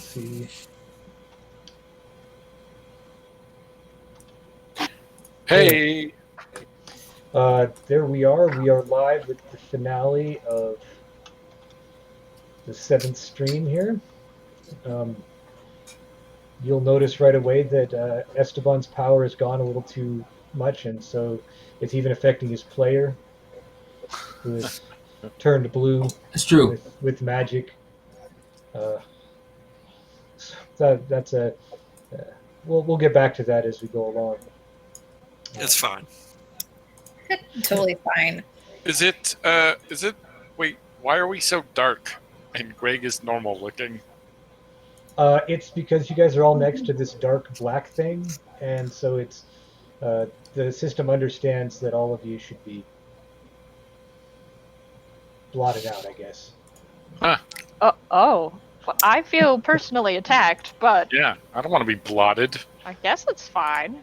see. Hey! There we are. We are live with the finale of the 7th stream here. You'll notice right away that Esteban's power has gone a little too much, and so it's even affecting his player, who has turned blue It's true. with magic. So that's a we'll get back to that as we go along. It's fine. Totally fine. Is it, wait, why are we so dark? And Greg is normal looking. It's because you guys are all next to this dark black thing, and so it's the system understands that all of you should be blotted out, I guess. Huh. Oh. Well, I feel personally attacked, but Yeah, I don't want to be blotted. I guess it's fine.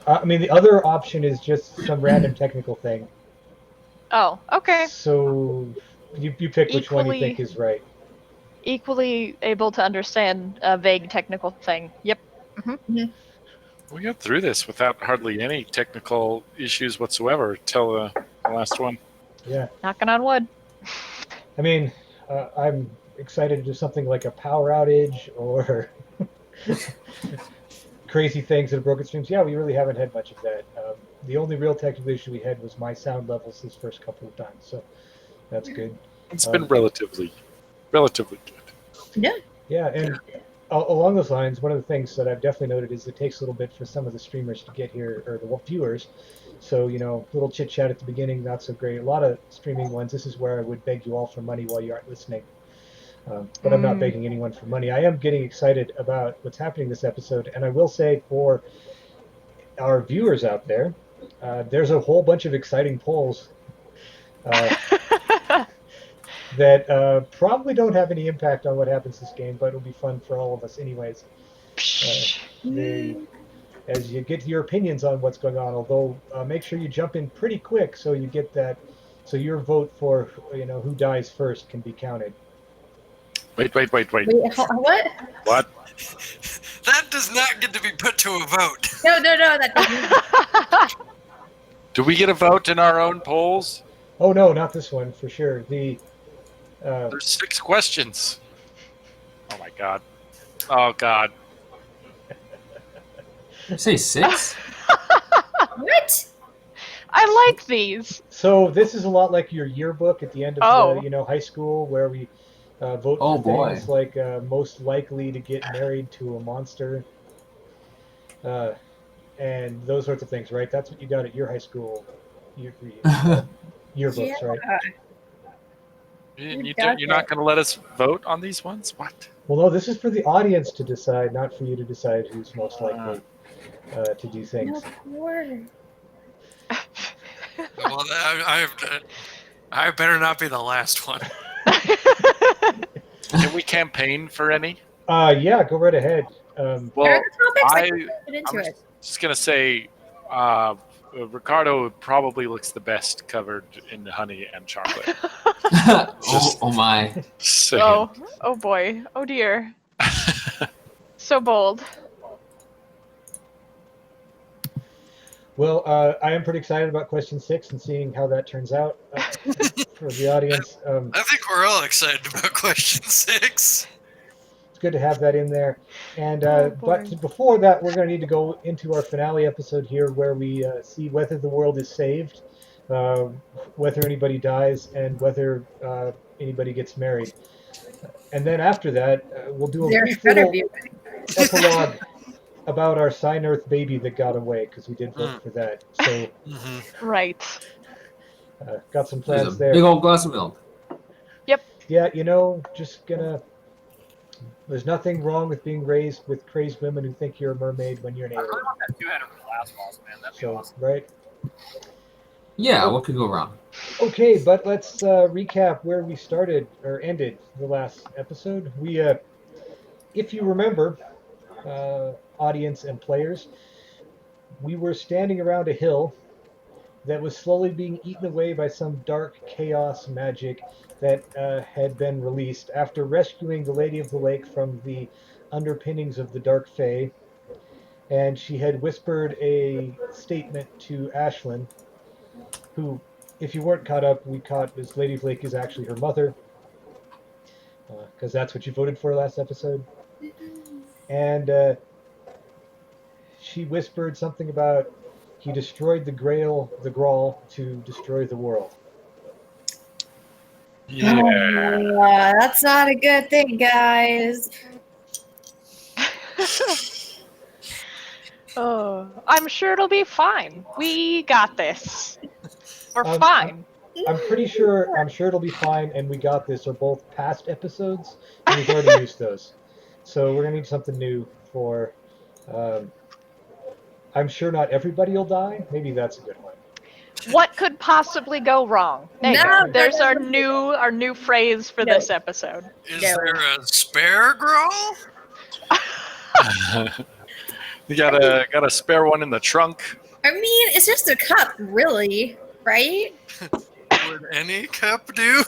I mean, the other option is just some random technical thing. Oh, okay. So you pick which one you Equally- think is right. Equally able to understand a vague technical thing. Yep. We got through this without hardly any technical issues whatsoever till the last one. Yeah. Knocking on wood. I mean, I'm excited to do something like a power outage or crazy things that have broken streams. Yeah, we really haven't had much of that. The only real technical issue we had was my sound levels this first couple of times, so that's good. It's been relatively good. Yeah, and along those lines, one of the things that I've definitely noted is it takes a little bit for some of the streamers to get here, or the viewers. So, little chit chat at the beginning, not so great. A lot of streaming ones, this is where I would beg you all for money while you aren't listening. But I'm not begging anyone for money. I am getting excited about what's happening this episode, and I will say for our viewers out there, there's a whole bunch of exciting polls that probably don't have any impact on what happens this game, but it'll be fun for all of us anyways. As you get your opinions on what's going on, although make sure you jump in pretty quick so you get that, so your vote for who dies first can be counted. Wait. Wait, what? What? That does not get to be put to a vote. No, that doesn't. Do we get a vote in our own polls? Oh no, not this one for sure. There's 6 questions. Oh my god. Oh god. Say 6? What? I like these. So this is a lot like your yearbook at the end of high school, where we vote for things like most likely to get married to a monster, and those sorts of things, right? That's what you got at your high school yearbooks, right? You're not going to let us vote on these ones? What? Well, no, this is for the audience to decide, not for you to decide who's most likely to do things. No, Well, I better not be the last one. Can we campaign for any? Yeah, go right ahead. Well, get into I'm it. just going to say Ricardo probably looks the best covered in honey and chocolate. Oh my. So, Oh boy. Oh dear. So bold. Well, I am pretty excited about question 6 and seeing how that turns out for the audience. I think we're all excited about question 6. It's good to have that in there. And boy. but before that, we're going to need to go into our finale episode here, where we see whether the world is saved, whether anybody dies, and whether anybody gets married. And then after that, we'll do a brief little epilogue about our Sign Earth baby that got away, because we did vote for that. So Right. got some There's plans a there. big old glass of milk. Yeah, just gonna. There's nothing wrong with being raised with crazed women who think you're a mermaid when you're an alien. So, right? Yeah, what could go wrong? Okay, but let's recap where we started or ended the last episode. We, if you remember, audience and players, we were standing around a hill that was slowly being eaten away by some dark chaos magic that had been released after rescuing the Lady of the Lake from the underpinnings of the Dark Fae. And she had whispered a statement to Ashlyn, who, if you weren't caught up, we caught this Lady of the Lake is actually her mother, because that's what you voted for last episode. And she whispered something about he destroyed the Grail, the Grawl, to destroy the world. Yeah. That's not a good thing, guys. Oh, I'm sure it'll be fine. We got this. We're Um, fine. I'm pretty sure. I'm sure it'll be fine, and we got this are both past episodes, and we've already used those. So we're gonna need something new for. Um, I'm sure not everybody will die. Maybe that's a good one. What could possibly go wrong? There you No, go. There's that our doesn't- new phrase for No. this episode. Is No. there a spare growl? You got a spare one in the trunk. I mean, it's just a cup, really, right? Would any cup do?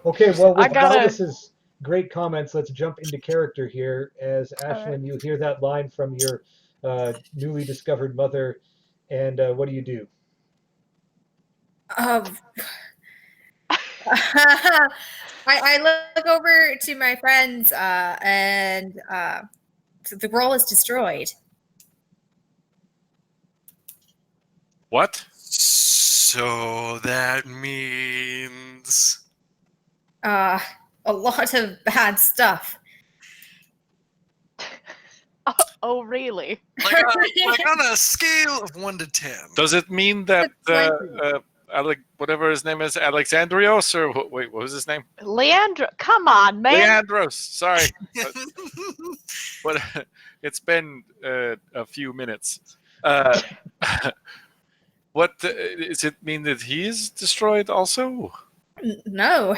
Okay, well, I with gotta- Valdis's great comments, let's jump into character here. As Ashlyn, you hear that line from your newly discovered mother, and what do you do? I look over to my friends, and the roll is destroyed. What? So that means A lot of bad stuff. Oh, really? like on a scale of 1 to 10. Does it mean that That's whatever his name is, Alexandrios, or wait, what was his name? Leandro, come on, man. Leandros. Sorry, but it's been a few minutes. What does it mean that he's destroyed also? No.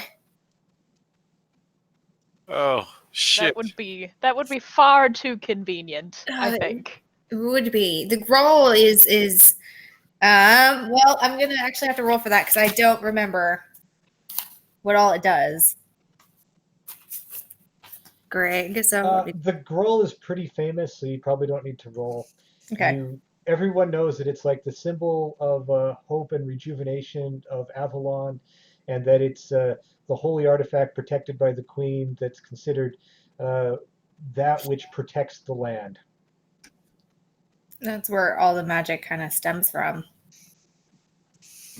Oh shit! That would be far too convenient, I Uh, think. It would be. The roll is well, I'm gonna actually have to roll for that because I don't remember what all it does. Greg, so The Gruul is pretty famous, so you probably don't need to roll. okay. Everyone knows that it's like the symbol of hope and rejuvenation of Avalon, and that it's the holy artifact protected by the Queen that's considered that which protects the land. That's where all the magic kind of stems from.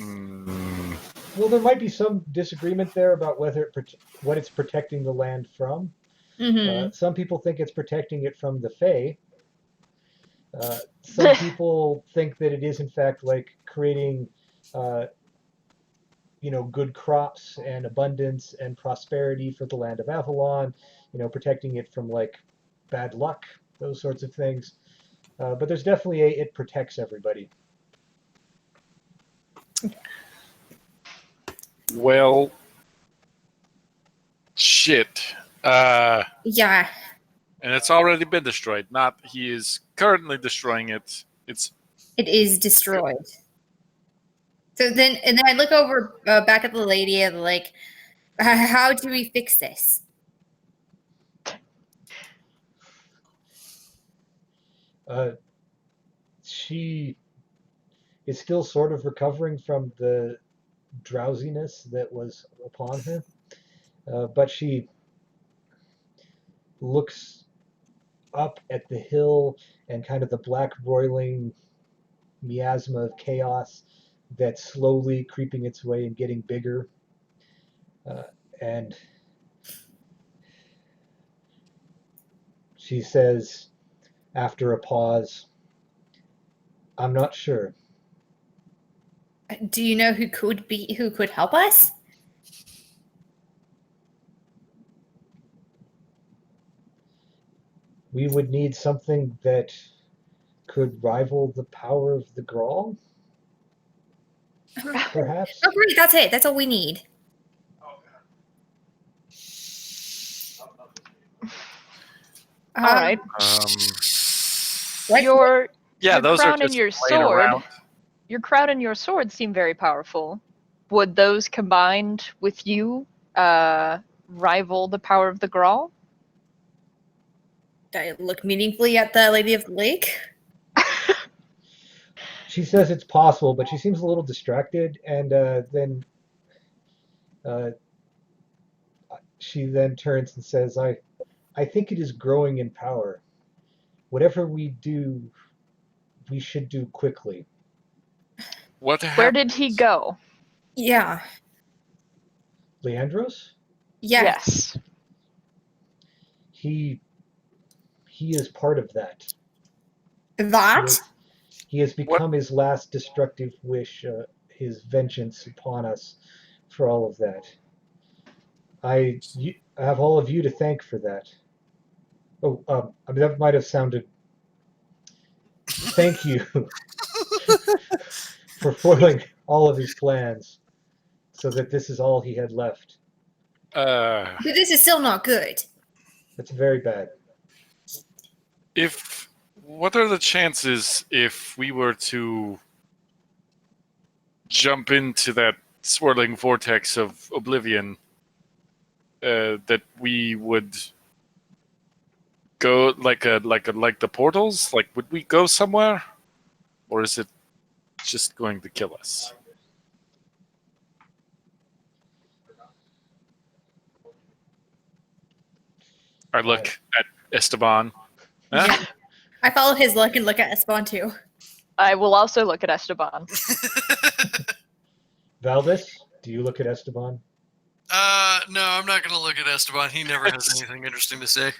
Mm, Well, there might be some disagreement there about whether what it's protecting the land from. Mm-hmm. Some people think it's protecting it from the Fae. Some people think that it is, in fact, like creating, good crops and abundance and prosperity for the land of Avalon. Protecting it from like bad luck, those sorts of things. But there's definitely it protects everybody. well, shit. Yeah. And it's already been destroyed. Not he is currently destroying it. It's It is destroyed. So then I look over back at the lady and like, how do we fix this? She is still sort of recovering from the drowsiness that was upon her, but she looks up at the hill and kind of the black roiling miasma of chaos that's slowly creeping its way and getting bigger. And she says, after a pause, "I'm not sure." Do you know who could help us? We would need something that could rival the power of the Grawl, perhaps. Oh, great! That's it. That's all we need. All right. What? Your yeah, Your those are crown and just your laying sword. around. your crown and your sword seem very powerful. Would those combined with you rival the power of the Grawl? I look meaningfully at the Lady of the Lake. She says it's possible, but she seems a little distracted, and then she then turns and says, I think it is growing in power. Whatever we do, we should do quickly. What Where happened? did he go? Yeah. Leandros? Yeah. Yes. He is part of that. That? He has become his last destructive wish, his vengeance upon us for all of that. I have all of you to thank for that. Oh, I mean, that might have sounded. Thank you for foiling all of his plans, so that this is all he had left. But this is still not good. That's very bad. What are the chances if we were to jump into that swirling vortex of oblivion that we would go like the portals? Like, would we go somewhere, or is it just going to kill us? I look at Esteban. Huh? Yeah. I follow his look and look at Esteban too. I will also look at Esteban. Valdis, do you look at Esteban? No, I'm not gonna look at Esteban. He never has anything interesting to say.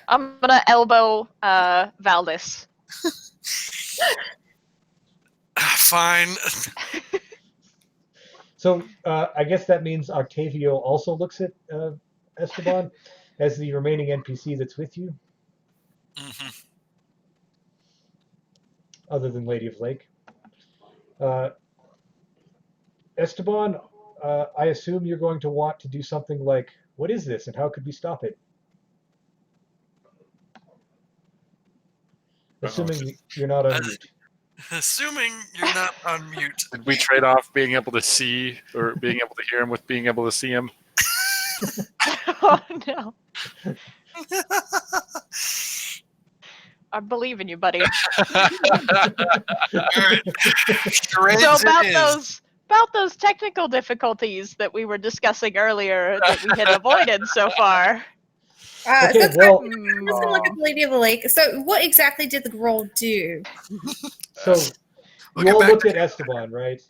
I'm gonna elbow Valdis. Fine. So I guess that means Octavio also looks at Esteban as the remaining NPC that's with you, Mm-hmm. other than Lady of Lake. Esteban, I assume you're going to want to do something like, what is this and how could we stop it? Assuming you're not on mute. Assuming you're not on mute. Did we trade off being able to see or being able to hear him with being able to see him? Oh no. I believe in you, buddy. All right. Charades So it is. about those technical difficulties that we were discussing earlier that we had avoided so far. Okay, So well- I'm just gonna look at the Lady of the Lake. So what exactly did the Groll do? So We'll you get all back looked to at Esteban, right?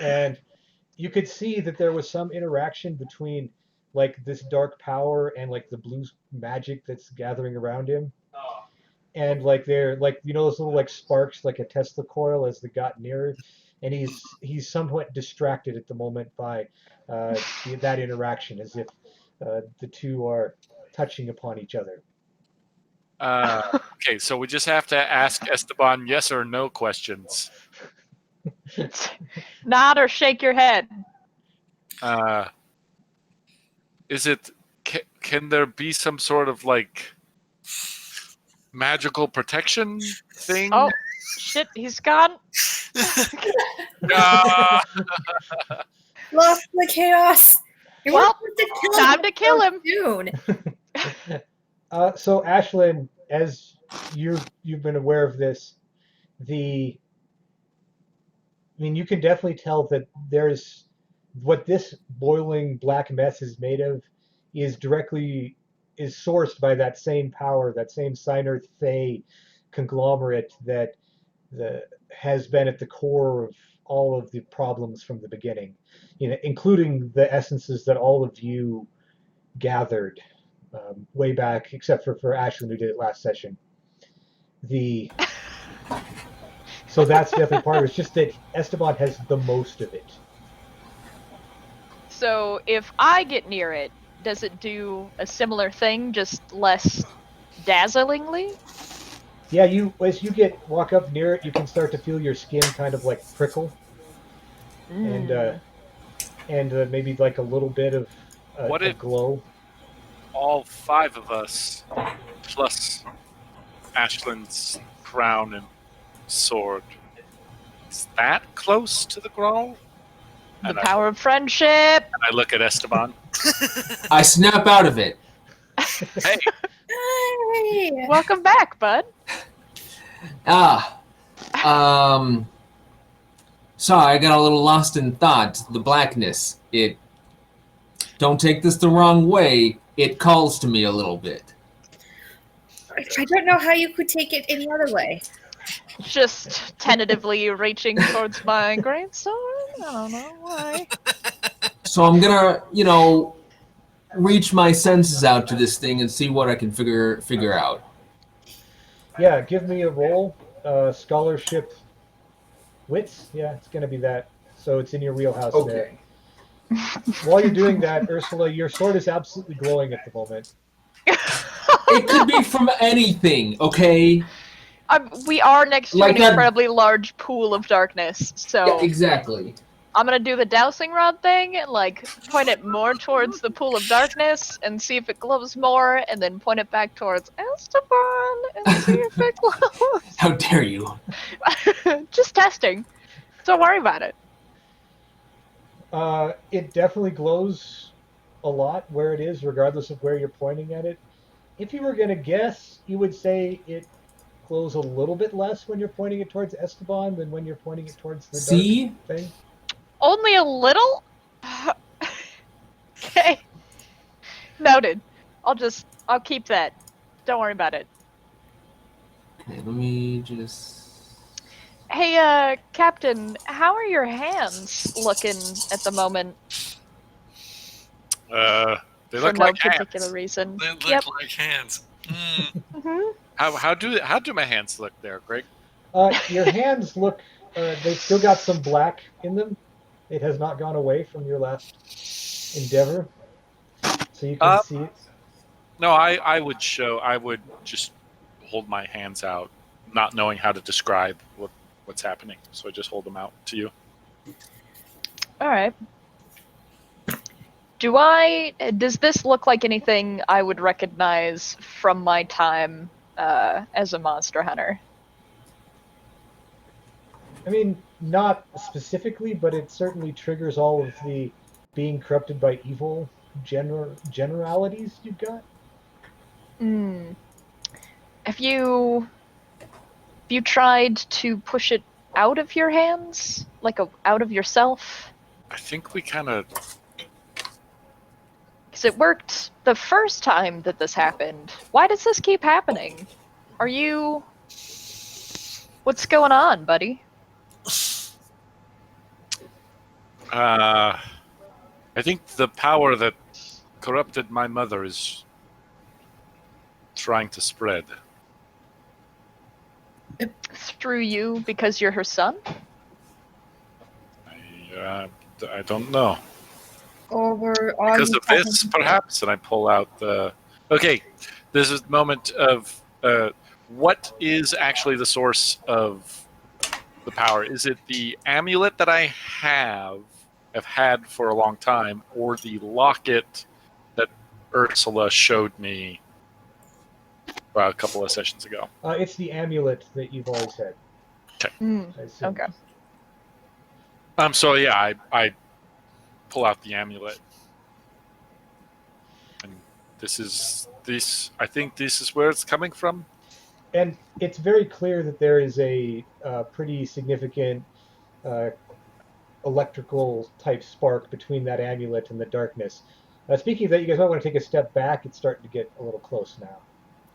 And you could see that there was some interaction between like this dark power and like the blue magic that's gathering around him. And like they're like, you know, those little like sparks like a Tesla coil as they got nearer. And he's somewhat distracted at the moment by that interaction, as if the two are touching upon each other. Okay, so we just have to ask Esteban yes or no questions. Nod or shake your head. Is it? Can there be some sort of like magical protection thing? Oh shit, he's gone. Ah! Lost the chaos. You Well, weren't supposed to time to kill him. Soon. So Ashlyn, as you've been aware of this, I mean, you can definitely tell that there's what this boiling black mess is made of is sourced by that same power, that same Sinarth Fey conglomerate that has been at the core of all of the problems from the beginning, you know, including the essences that all of you gathered way back, except for Ashlyn who did it last session. So that's definitely part of it. It's just that Esteban has the most of it. So if I get near it, does it do a similar thing, just less dazzlingly? Yeah, as you walk up near it, you can start to feel your skin kind of like prickle, and maybe like a little bit of What a if- glow. All five of us, plus Ashlyn's crown and sword, Is that close to the Grawl? The And power of friendship. I look at Esteban. I snap out of it. Hey, Hey. Welcome back, bud. Sorry, I got a little lost in thought. The blackness. Don't take this the wrong way. It calls to me a little bit. I don't know how you could take it any other way. Just tentatively reaching towards my gravestone. I don't know why. So I'm gonna, reach my senses out to this thing and see what I can figure out. Yeah, give me a roll. Scholarship wits. Yeah, it's gonna be that. So it's in your wheelhouse there. Okay. While you're doing that, Ursula, your sword is absolutely glowing at the moment. It could be from anything, okay? We are next to Like an that- incredibly large pool of darkness, so Yeah, exactly. I'm gonna do the dowsing rod thing and point it more towards the pool of darkness and see if it glows more, and then point it back towards Esteban and see if it glows. How dare you? Just testing. Don't worry about it. It definitely glows a lot where it is, regardless of where you're pointing at it. If you were gonna guess, you would say it glows a little bit less when you're pointing it towards Esteban than when you're pointing it towards the See? dark thing. Only a little? Okay. Noted. I'll keep that. Don't worry about it. Okay, let me just... Hey, Captain, how are your hands looking at the moment? they For look no like particular hands. reason. They look Yep. like hands. Mm. Mhm. How do my hands look there, Greg? Your hands look, they've still got some black in them. It has not gone away from your last endeavor. So you can see it. No, I would just hold my hands out, not knowing how to describe what's happening. So I just hold them out to you. All right. Does this look like anything I would recognize from my time as a monster hunter? I mean, not specifically, but it certainly triggers all of the being corrupted by evil generalities you've got. Hmm. Have you tried to push it out of your hands? Out of yourself? I think we kind of. Because it worked the first time that this happened. Why does this keep happening? Are you... What's going on, buddy? I think the power that corrupted my mother is trying to spread. Through you because you're her son? I don't know. Or Because of this, perhaps. And I pull out the. Okay, this is the moment of what is actually the source of the power? Is it the amulet that I have had for a long time, or the locket that Ursula showed me a couple of sessions ago? It's the amulet that you've always had. Hmm. I assume. Okay. So yeah, I pull out the amulet, and I think this is where it's coming from. And it's very clear that there is a pretty significant electrical type spark between that amulet and the darkness. Speaking of that, you guys might want to take a step back. It's starting to get a little close now.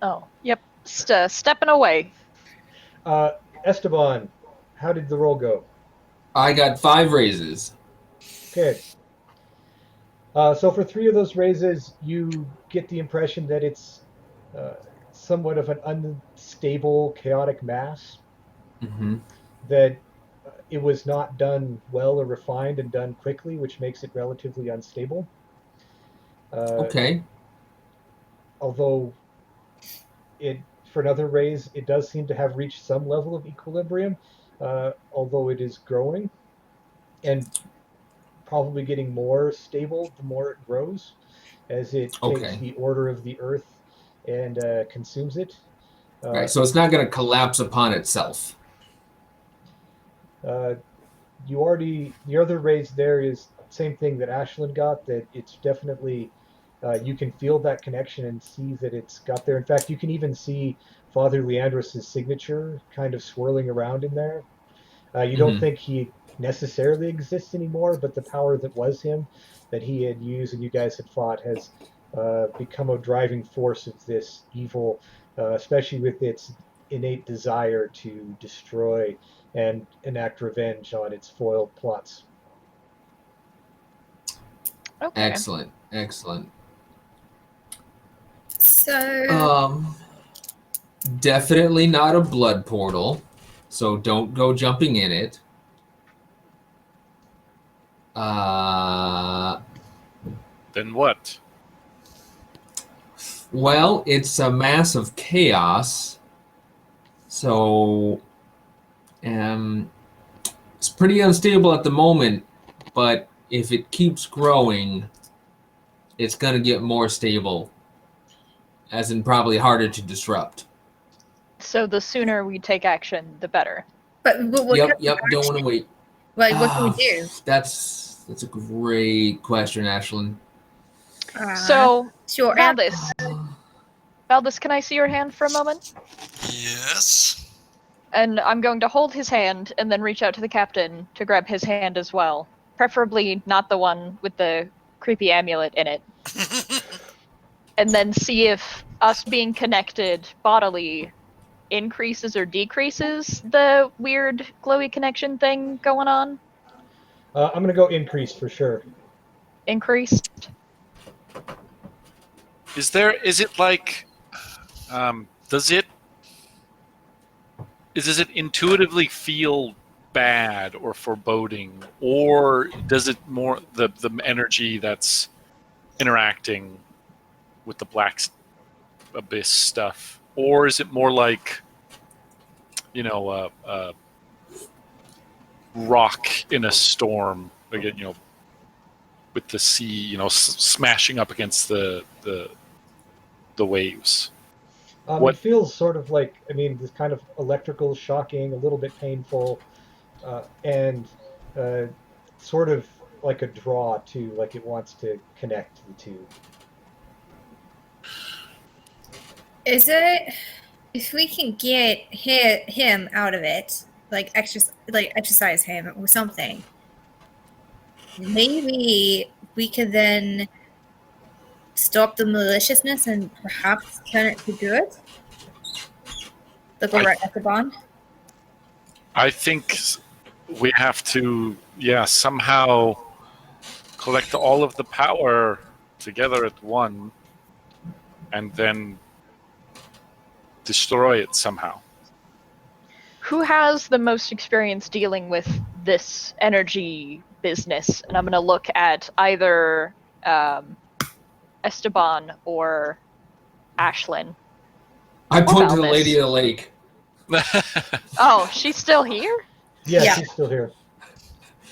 Oh, yep. Stepping away. Esteban, how did the roll go? I got 5 raises. Okay. So for 3 of those raises, you get the impression that it's somewhat of an unstable, chaotic mass. Mm-hmm. That it was not done well or refined and done quickly, which makes it relatively unstable. Okay. Although for another raise, it does seem to have reached some level of equilibrium, although it is growing and probably getting more stable the more it grows, as it takes the order of the earth and consumes it. Right, so it's not going to collapse upon itself. The other raise there is same thing that Ashlyn got, that it's definitely, you can feel that connection and see that it's got there. In fact, you can even see Father Leandros' signature kind of swirling around in there. You don't Mhm. think he necessarily exists anymore, but the power that was him, that he had used and you guys had fought, has become a driving force of this evil, especially with its innate desire to destroy and enact revenge on its foiled plots. Okay. Excellent, excellent. So Definitely not a blood portal, so don't go jumping in it. Uh, Then what? well, it's a mass of chaos, so um, it's pretty unstable at the moment. But if it keeps growing, it's gonna get more stable, as in probably harder to disrupt. So the sooner we take action, the better. but what kind Yep, of yep. Don't want action? to wait. Like what can we do? That's a great question, Ashlyn. So, Sure. Valdis, can I see your hand for a moment? Yes. And I'm going to hold his hand and then reach out to the captain to grab his hand as well. Preferably not the one with the creepy amulet in it. And then see if us being connected bodily increases or decreases the weird glowy connection thing going on. I'm going to go increase for sure. Increased. Is it like, does it does it intuitively feel bad or foreboding, or does it more the energy that's interacting with the black abyss stuff, or is it more like, rock in a storm again, with the sea, smashing up against the waves? It What feels sort of like, I mean, this kind of electrical, shocking, a little bit painful, and uh, sort of like a draw too, like it wants to connect the two. Is it if we can get him out of it, like exercise him or something? Maybe we could then stop the maliciousness and perhaps turn it to good. Like I over at Esteban. I think we have to, somehow collect all of the power together at one, and then destroy it somehow. Who has the most experience dealing with this energy business? And I'm going to look at either Esteban or Ashlyn. I Or point to the Valdis. lady of the lake. Oh, she's still here? Yeah, Yeah. she's still here.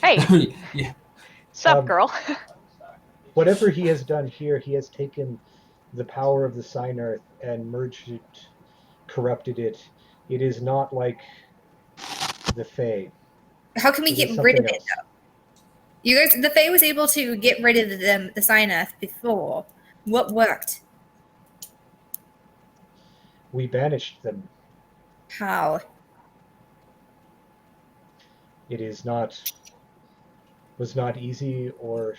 Hey, Yeah. sup, girl? Whatever he has done here, he has taken the power of the Sign Earth and merged it, corrupted it. It is not like the Fae. How can we It is get rid of something it else. though? You guys, the Fae was able to get rid of the Sineth before. What worked? We banished them. How? It was not easy, or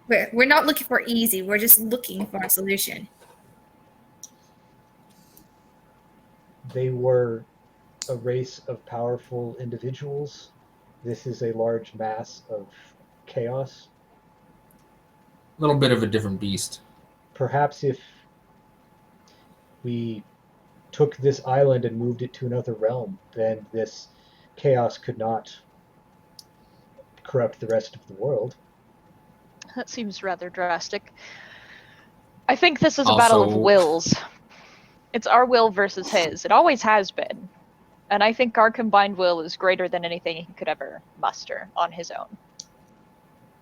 We're not looking for easy. We're just looking for a solution. they were a race of powerful individuals. This is a large mass of chaos. A little bit of a different beast. Perhaps if we took this island and moved it to another realm, then this chaos could not corrupt the rest of the world. That seems rather drastic. I think this is a battle of Also- wills. It's our will versus his. It always has been. And I think our combined will is greater than anything he could ever muster on his own.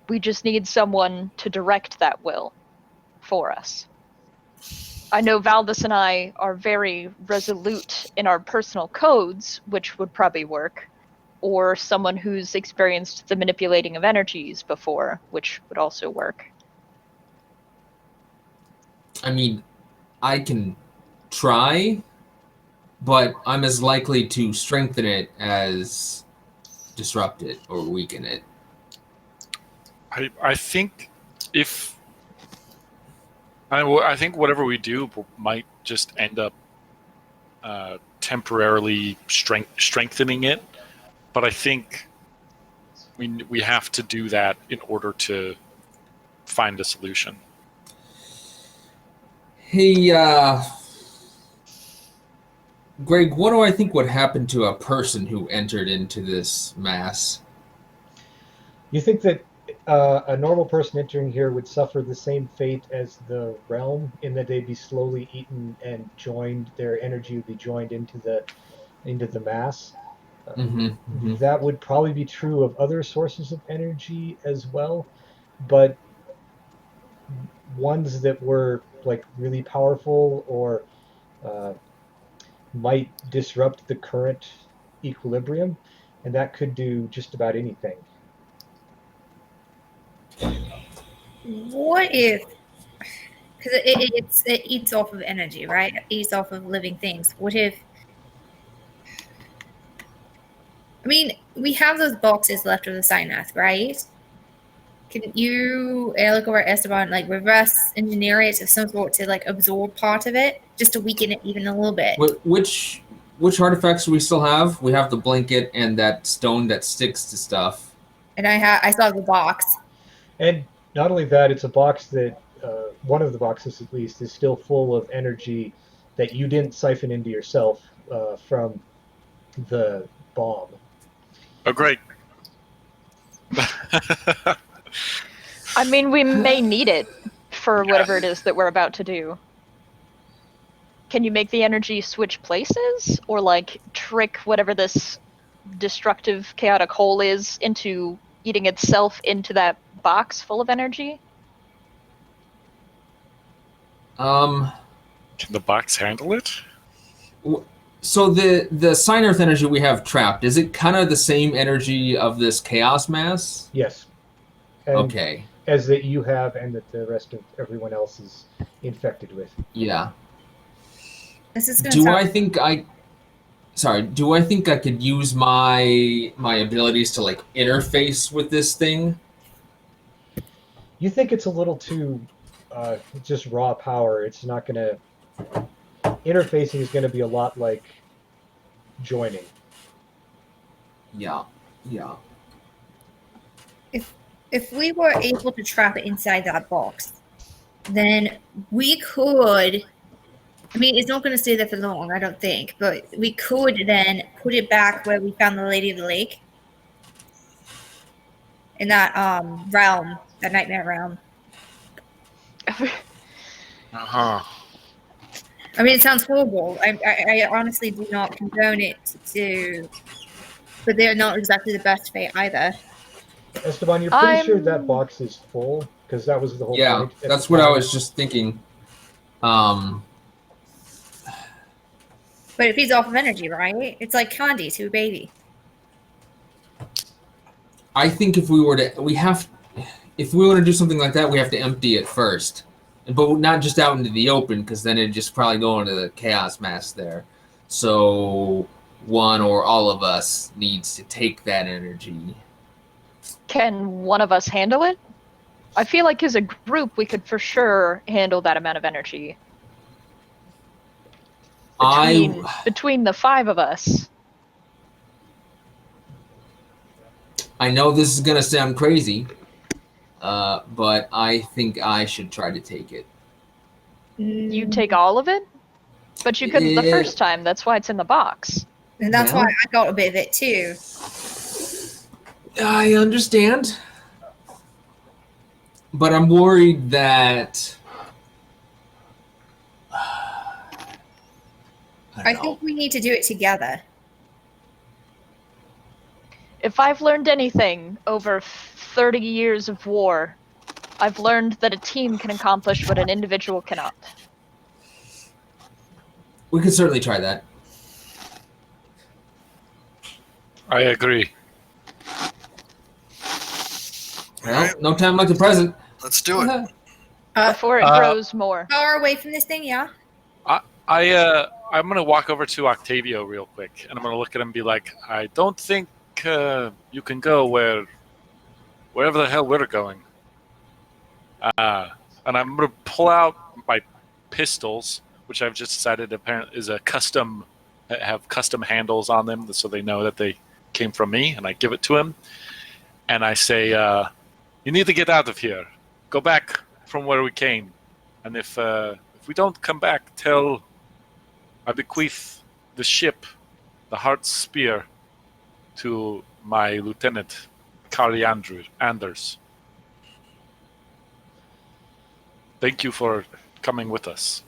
We just need someone to direct that will for us. I know Valdis and I are very resolute in our personal codes, which would probably work. or someone who's experienced the manipulating of energies before, which would also work. I mean, I can try, but I'm as likely to strengthen it as disrupt it or weaken it. I think if I think whatever we do might just end up temporarily strengthening it, but I think we have to do that in order to find a solution. Hey, Greg, what do I think would happen to a person who entered into this mass? You think that a normal person entering here would suffer the same fate as the realm, in that they'd be slowly eaten and joined, their energy would be joined into the mass? That would probably be true of other sources of energy as well, but ones that were like really powerful or uh, might disrupt the current equilibrium, and that could do just about anything. What if, because it eats off of energy, right? It eats off of living things. What if, I mean, we have those boxes left of the Cynath, right? Can you, Alec or Esteban, like reverse engineer it of some sort to like absorb part of it, just to weaken it even a little bit? Which artifacts do we still have? We have the blanket and that stone that sticks to stuff. And I saw the box. And not only that, it's a box that one of the boxes at least is still full of energy that you didn't siphon into yourself from the bomb. Oh, great. I mean, we may need it for whatever it is that we're about to do. Can you make the energy switch places? Or, like, trick whatever this destructive, chaotic hole is into eating itself into that box full of energy? Can the box handle it? So the Sign Earth energy we have trapped, is it kind of the same energy of this chaos mass? Yes. And Okay. as that you have and that the rest of everyone else is infected with. Yeah. This is gonna Do sound- I think I could use my abilities to like interface with this thing? You think it's a little too just raw power. It's not going to... Interfacing is going to be a lot like joining. Yeah. If we were able to trap it inside that box, then we could. I mean, it's not going to stay there for long, I don't think, but we could then put it back where we found the Lady of the Lake, in that realm, that nightmare realm. Uh-huh. I mean, it sounds horrible. I honestly do not condone it but they're not exactly the best fate either. Esteban, you're pretty sure that box is full, because that was the whole Yeah, point. that's what I was just thinking. But it feeds off of energy, right? It's like candy to a baby. I think if we want to do something like that, we have to empty it first, but not just out into the open, because then it'd just probably go into the chaos mass there. So one or all of us needs to take that energy. Can one of us handle it? I feel like as a group, we could for sure handle that amount of energy. Between the five of us. I know this is gonna sound crazy, but I think I should try to take it. You take all of it? But you couldn't the first time, that's why it's in the box. And that's why I got a bit of it too. I understand. But I'm worried that... I think we need to do it together. If I've learned anything over 30 years of war, I've learned that a team can accomplish what an individual cannot. We could certainly try that. I agree. Well, no time like the present. Let's do it. Before it grows more. Far away from this thing, yeah. I'm gonna walk over to Octavio real quick, and I'm gonna look at him and be like, I don't think you can go wherever the hell we're going. And I'm gonna pull out my pistols, which I've just decided apparently is have custom handles on them, so they know that they came from me. And I give it to him, and I say, "You need to get out of here. Go back from where we came, and if we don't come back, tell I bequeath the ship, the Heart's Spear, to my lieutenant, Carly Anders. Thank you for coming with us."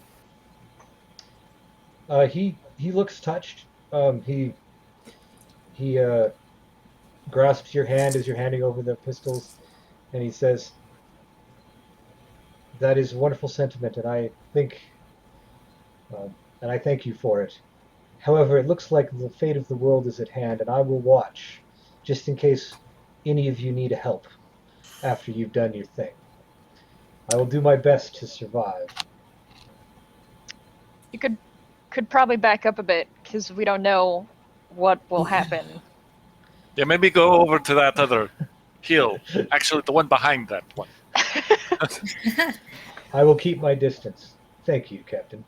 He looks touched. He grasps your hand as you're handing over the pistols, and he says, "That is a wonderful sentiment, and I think, and I thank you for it. However, it looks like the fate of the world is at hand, and I will watch, just in case any of you need help after you've done your thing. I will do my best to survive." You could probably back up a bit because we don't know what will happen. Yeah, maybe go over to that other hill. Actually, the one behind that one. I will keep my distance. Thank you, Captain.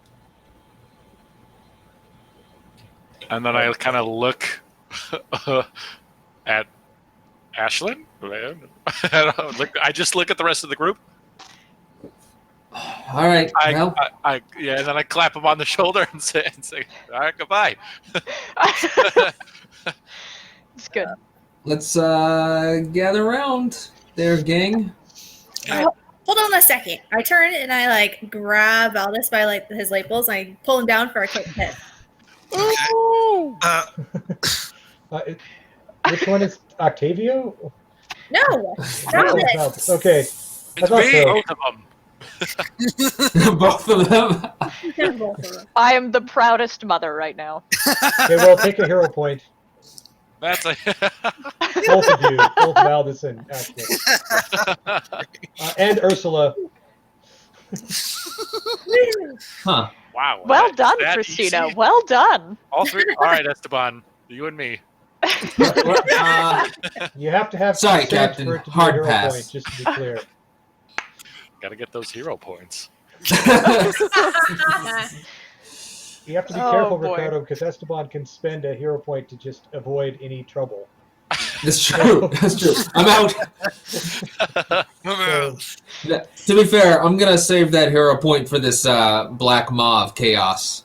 And then I kind of look at Ashlyn. I just look at the rest of the group. All right. Well, Yeah, and then I clap him on the shoulder and say, "All right, goodbye." It's good. let's gather around there, gang. Hold on a second. I turn and I like grab Aldous by like his lapels and I pull him down for a quick hit. Ooh! Which one is Octavio? No, stop it. Oh, okay. It's I thought me, so. both of them. Both of them. Both of them. I am the proudest mother right now. Okay, well, take a hero point. That's a Both of you. Both Valdis and Ashley. And Ursula. Huh. wow. Well That- done, that Christina. easy? Well done. All three. All right, Esteban, you and me. You have to have Sorry, consent Captain. for it to be Hard a hero pass. point, just to be clear. Got to get those hero points. You have to be Oh, careful, boy. Ricardo, because Esteban can spend a hero point to just avoid any trouble. That's true. That's true. I'm out. So, To be fair, I'm gonna save that hero point for this black mauve chaos.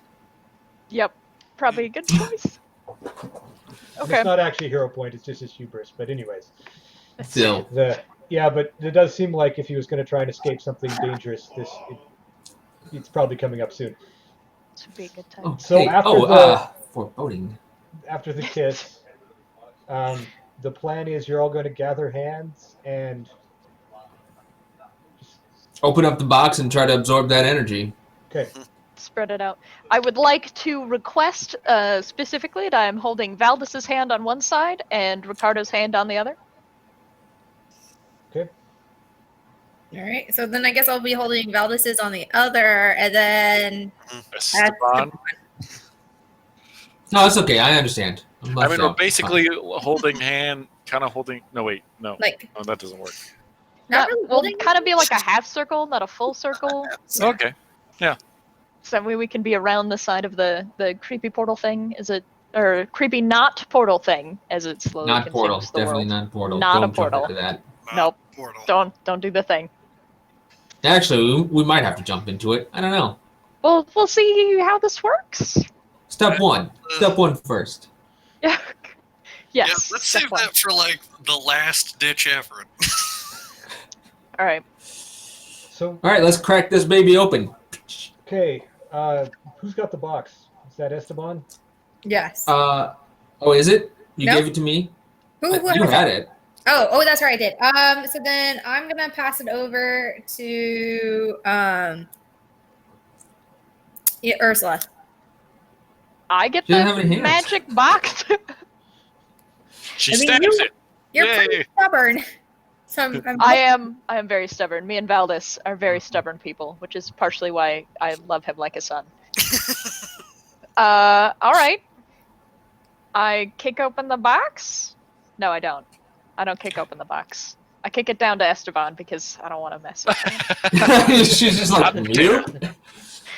Yep. Probably a good choice. Okay. It's not actually a hero point, it's just his hubris. But anyways, Still. yeah, but it does seem like if he was going to try and escape something dangerous, it's probably coming up soon. This would be a good time. Oh, So hey. after foreboding. After the kiss, the plan is you're all going to gather hands and Open up the box and try to absorb that energy. okay. Spread it out. I would like to request specifically that I'm holding Valdis's hand on one side and Ricardo's hand on the other. Okay. All right. So then I guess I'll be holding Valdis's on the other, and then Esteban. No, it's okay. I understand. I'm I left mean, we're out. basically holding hand, kind of holding. No, wait, no, like no, that doesn't work. not really We'll holding. kind of be like a half circle, not a full circle. Okay. So that way we can be around the side of the creepy portal thing. Is it or creepy not portal thing as it slowly Not consumes portal. the Definitely world. not portal. Not a Don't jump portal. into that. Nope. Portal. Don't do the thing. Actually, we might have to jump into it. I don't know. Well, we'll see how this works. Step one. Step one first. Yeah. Yeah, Yes. let's step save one. that for like the last ditch effort. All right. So All right, let's crack this baby open. okay, who's got the box? Is that Esteban? Yes. Oh, is it? You No. gave it to me? Who You has had it. Oh, that's right, I did. So then I'm gonna pass it over to Ursula. I get She the doesn't have any hands. magic box. She I mean, stabs it. You're Yay. pretty stubborn. So I'm I am very stubborn. Me and Valdis are very stubborn people, which is partially why I love him like a son. All right. I kick open the box. No, I don't. I don't kick open the box. I kick it down to Esteban because I don't want to mess with him. She's just like, you?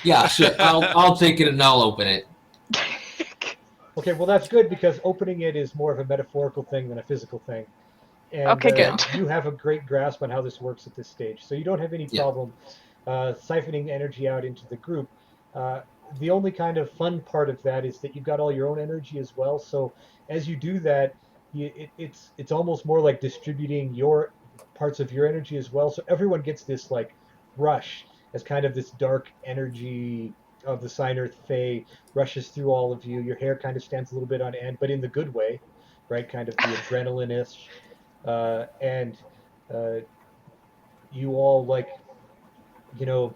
Yeah, sure. I'll take it and I'll open it. Okay, well that's good because opening it is more of a metaphorical thing than a physical thing. And Okay, good. you have a great grasp on how this works at this stage, so you don't have any Yeah. problem siphoning energy out into the group. The only kind of fun part of that is that you've got all your own energy as well. So as you do that, it's almost more like distributing your parts of your energy as well. So everyone gets this like rush as kind of this dark energy of the Sign Earth Fae rushes through all of you. Your hair kind of stands a little bit on end, but in the good way, right? Kind of the adrenaline-ish. And you all like, you know,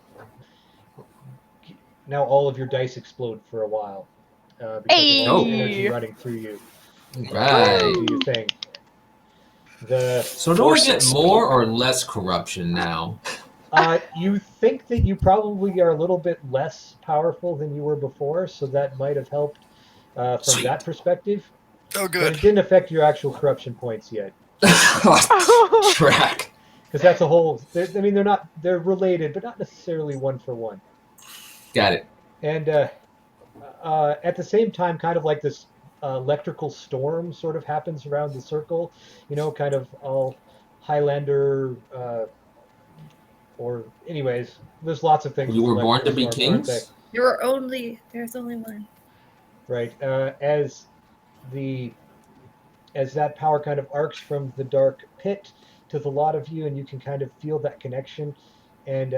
now all of your dice explode for a while because of all the energy Hey! running through you. Right. Do your thing. The So do I get more or less corruption now? you think that you probably are a little bit less powerful than you were before, so that might have helped from Sweet. that perspective. Oh, But good. it didn't affect your actual corruption points yet, Track. because that's a whole. I mean, they're related, but not necessarily one for one. Got it. And at the same time, kind of like this electrical storm sort of happens around the circle, you know, kind of all Highlander, or anyways, there's lots of things. You were born to electrical be storms, aren't they? kings? there's only one. Right. As that power kind of arcs from the dark pit to the lot of you, and you can kind of feel that connection, and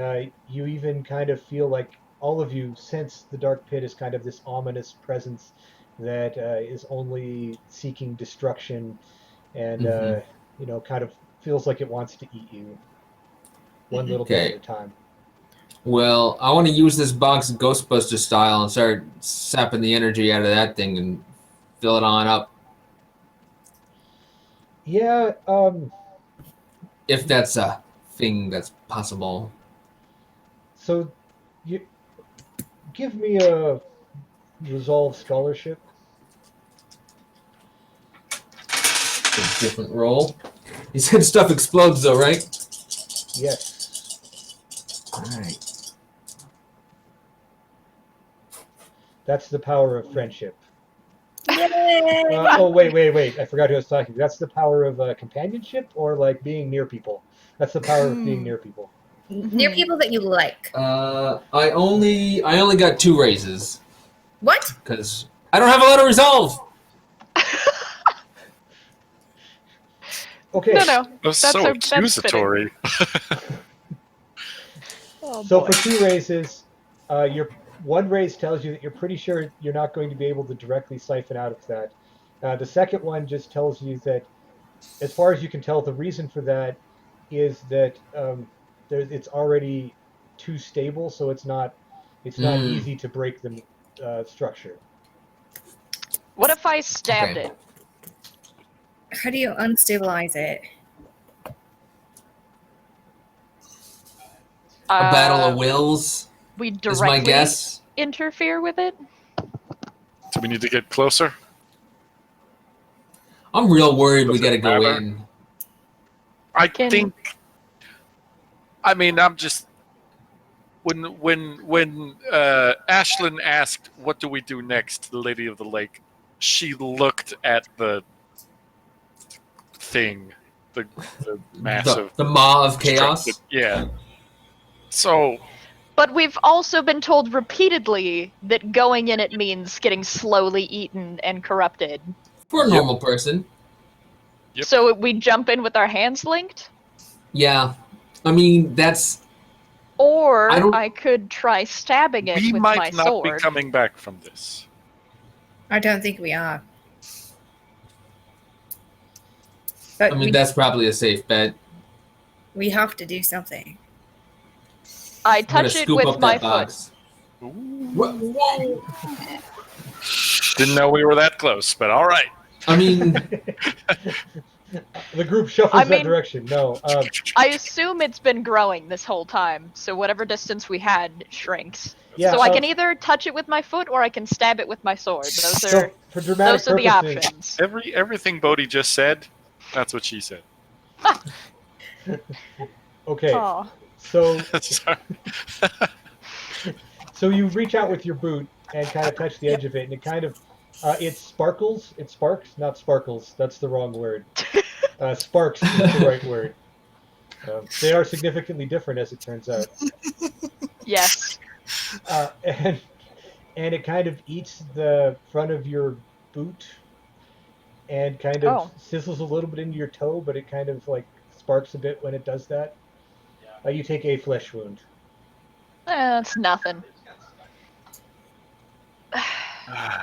you even kind of feel like all of you sense the dark pit is kind of this ominous presence that is only seeking destruction, and you know, kind of feels like it wants to eat you, one little bit Okay. at a time. Well, I want to use this box Ghostbuster style and start sapping the energy out of that thing and fill it on up. Yeah. If that's a thing that's possible. So, you give me a resolve scholarship. It's a different roll. You said stuff explodes though, right? Yes. Alright. That's the power of friendship. Yay! Oh, wait. I forgot who I was talking to. That's the power of companionship, or like being near people. That's the power of being near people. Near people that you like. I only got 2 raises What? because I don't have a lot of resolve. Okay. No. That's That's so that's accusatory. Oh, So boy. for 2 raises, your 1 raise tells you that you're pretty sure you're not going to be able to directly siphon out of that. The second one just tells you that, as far as you can tell, the reason for that is that it's already too stable, so it's not easy to break the structure. What if I stabbed Okay. it? How do you unstabilize it? A battle of wills We is directly my guess. interfere with it? Do we need to get closer? I'm real worried we Does got to it go matter? in. I Can- think. I mean, I'm just. When Ashlyn asked, "What do we do next?" to the Lady of the Lake, she looked at the thing, the massive, The maw of chaos. yeah. So But we've also been told repeatedly that going in it means getting slowly eaten and corrupted. For a Yep. normal person. Yep. So we jump in with our hands linked? Yeah. I mean, that's... Or I don't- I could try stabbing it we with my might not sword. be coming back from this. I don't think we are. But I mean, that's probably a safe bet. we have to do something. I I'm gonna touch it scoop with up my that foot. box. Whoa! Didn't know we were that close, but all right. I mean, The group shuffles I that mean- direction. No. I assume it's been growing this whole time, so whatever distance we had shrinks. Yeah, So I can either touch it with my foot or I can stab it with my sword. So for dramatic Those are the purposes, options. Everything Bodhi just said, that's what she said. okay. Aw. So Sorry. so you reach out with your boot and kind of touch the edge of it, and it kind of it sparkles. It sparks, not sparkles. That's the wrong word. Sparks is the right word. They are significantly different, as it turns out. Yes. And it kind of eats the front of your boot and kind of sizzles a little bit into your toe, but it kind of like sparks a bit when it does that. You take a flesh wound. It's nothing.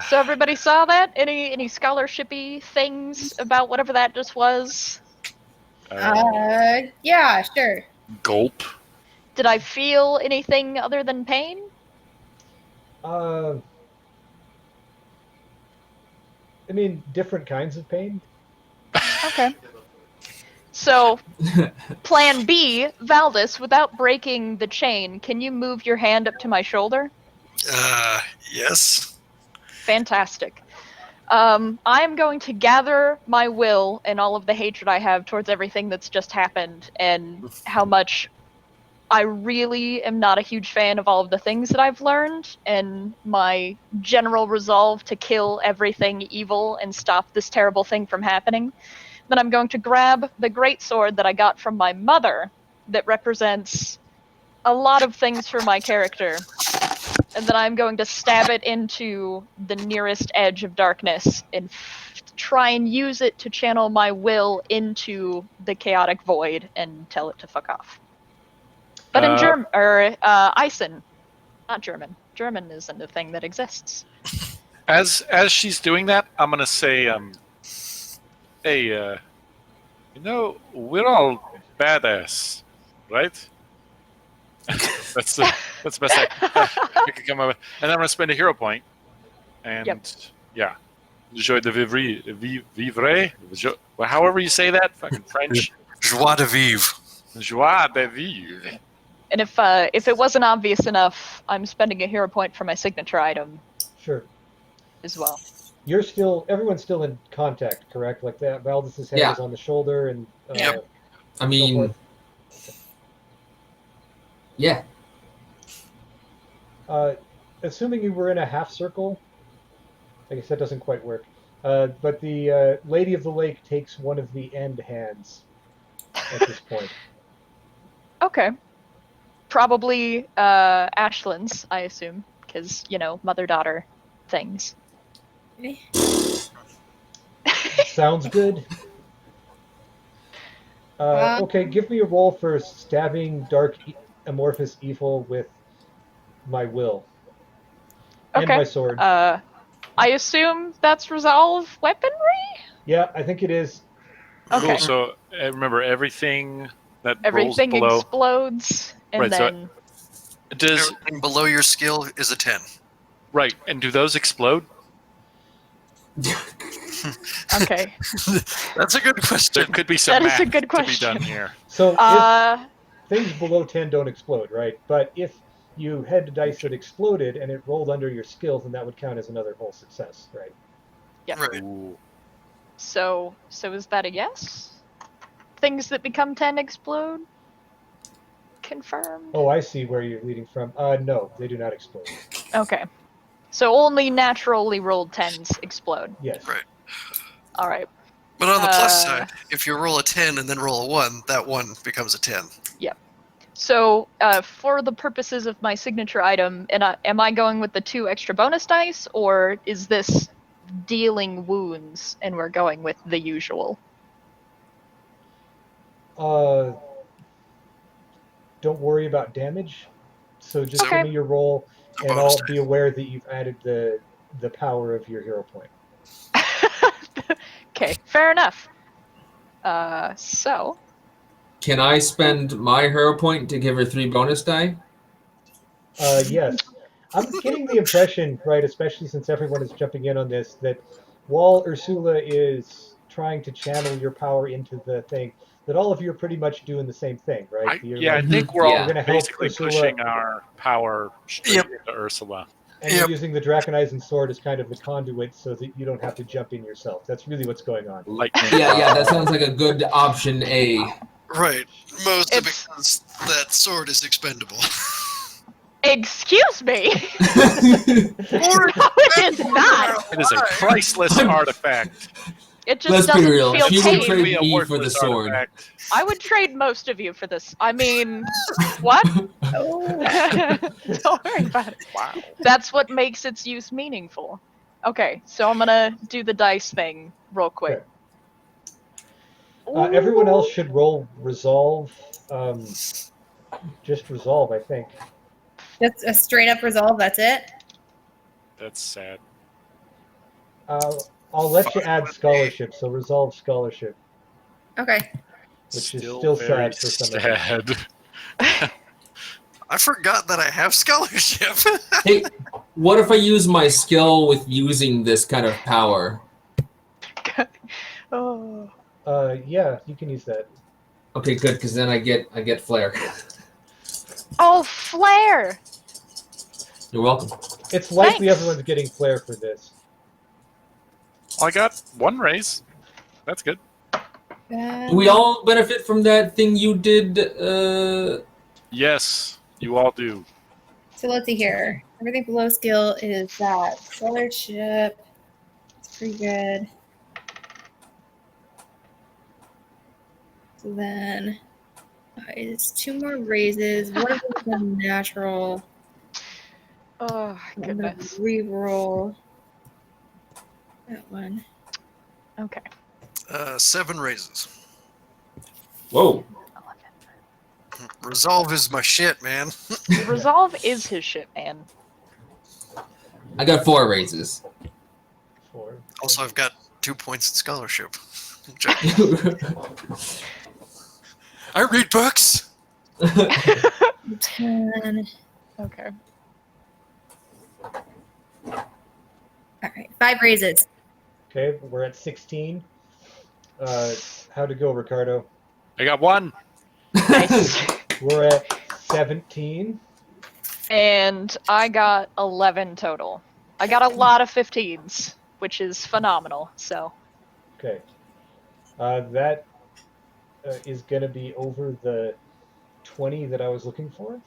So everybody saw that? Any scholarshipy things about whatever that just was? Yeah, sure. Gulp. Did I feel anything other than pain? I mean, different kinds of pain. Okay. So, plan B, Valdis, without breaking the chain, can you move your hand up to my shoulder? Yes. Fantastic. I'm going to gather my will and all of the hatred I have towards everything that's just happened and how much I really am not a huge fan of all of the things that I've learned and my general resolve to kill everything evil and stop this terrible thing from happening. Then I'm going to grab the greatsword that I got from my mother that represents a lot of things for my character. And then I'm going to stab it into the nearest edge of darkness and try and use it to channel my will into the chaotic void and tell it to fuck off. But in German, or Eisen, not German. German isn't a thing that exists. As she's doing that, I'm gonna say, hey, we're all badass, right? that's the best I could come up with. And then I'm gonna spend a hero point, and yeah, joie de vivre, however you say that, fucking French. Joie de vivre. Joie de vivre. And if it wasn't obvious enough, I'm spending a hero point for my signature item Sure. as well. Everyone's still in contact, correct? Like that, Valdis's hand is on the shoulder, and Yep. I mean, yeah. Assuming you were in a half circle, I guess that doesn't quite work. But the Lady of the Lake takes one of the end hands at this point. Okay. Probably Ashland's, I assume, because, mother-daughter things. Sounds good. Okay, give me a roll for stabbing dark amorphous evil with my will. And Okay. my sword. I assume that's resolve weaponry? Yeah, I think it is. Okay. Cool. So remember, everything that Everything rolls below. explodes, and Right, so- then... Does Everything below your skill is a 10. right? And do those explode? Okay. That's a good There question. could be some That is a math good to be question. done here. So Uh, if things below 10 don't explode, right? But if you had a dice that exploded and it rolled under your skills, then that would count as another whole success, right? Right. Ooh. so is that a yes? Things that become 10 explode? Confirmed? Oh, I see where you're leading from. No, they do not explode. Okay. So only naturally rolled 10s explode. Yes. Right. Alright. But on the plus Uh, side, if you roll a 10 and then roll a 1, that 1 becomes a 10. So, for the purposes of my signature item, am I going with the 2 extra bonus dice, or is this dealing wounds and we're going with the usual? Don't worry about damage. So just Okay. give me your roll, A and bonus I'll die. be aware that you've added the power of your hero point. Okay, fair enough. So, Can I spend my hero point to give her 3 bonus die? Yes. I'm getting the impression, right, especially since everyone is jumping in on this, that while Ursula is trying to channel your power into the thing, that all of you are pretty much doing the same thing, right? I think we're all You're gonna help basically Ursula. pushing our power straight Yep. into Ursula. And you're using the Draconizing Sword as kind of the conduit so that you don't have to jump in yourself. That's really what's going on. Lightning. Yeah, that sounds like a good option A. Right. Mostly It's- because that sword is expendable. Excuse me. Or No, it is not. It is a priceless artifact. It just Let's be doesn't real. feel She would tame. trade Be a me for the worthless sword. artifact. I would trade most of you for this. I mean, what? Oh, Don't worry about it. Wow. That's what makes its use meaningful. Okay, so I'm gonna do the dice thing real quick. Everyone else should roll resolve. Just resolve, I think. that's a straight up resolve. That's it. That's sad. I'll let you add scholarship, so resolve scholarship, Okay. which is still very sad for some of you. sad. I forgot that I have scholarship. Hey, what if I use my skill with using this kind of power? Oh. Yeah, you can use that. Okay, good, because then I get flair. Oh, flare! You're welcome. It's likely Thanks. everyone's getting flair for this. I got one raise. That's good. Do we all benefit from that thing you did? Yes, you all do. So let's see here. Everything below skill is that scholarship. It's pretty good. So then it's 2 more raises. One of them is a natural. Oh, I'm gonna goodness. re-roll that one. Okay. 7 raises. Whoa. Resolve is my shit, man. Resolve is his shit, man. I got 4 raises. 4. Also, I've got 2 points in scholarship. I read books. 10. Okay. All right, 5 raises. Okay, we're at 16. How'd it go, Ricardo? I got one. Nice. We're at 17. And I got 11 total. I got a lot of 15s, which is phenomenal. So, Okay. That is going to be over the 20 that I was looking for.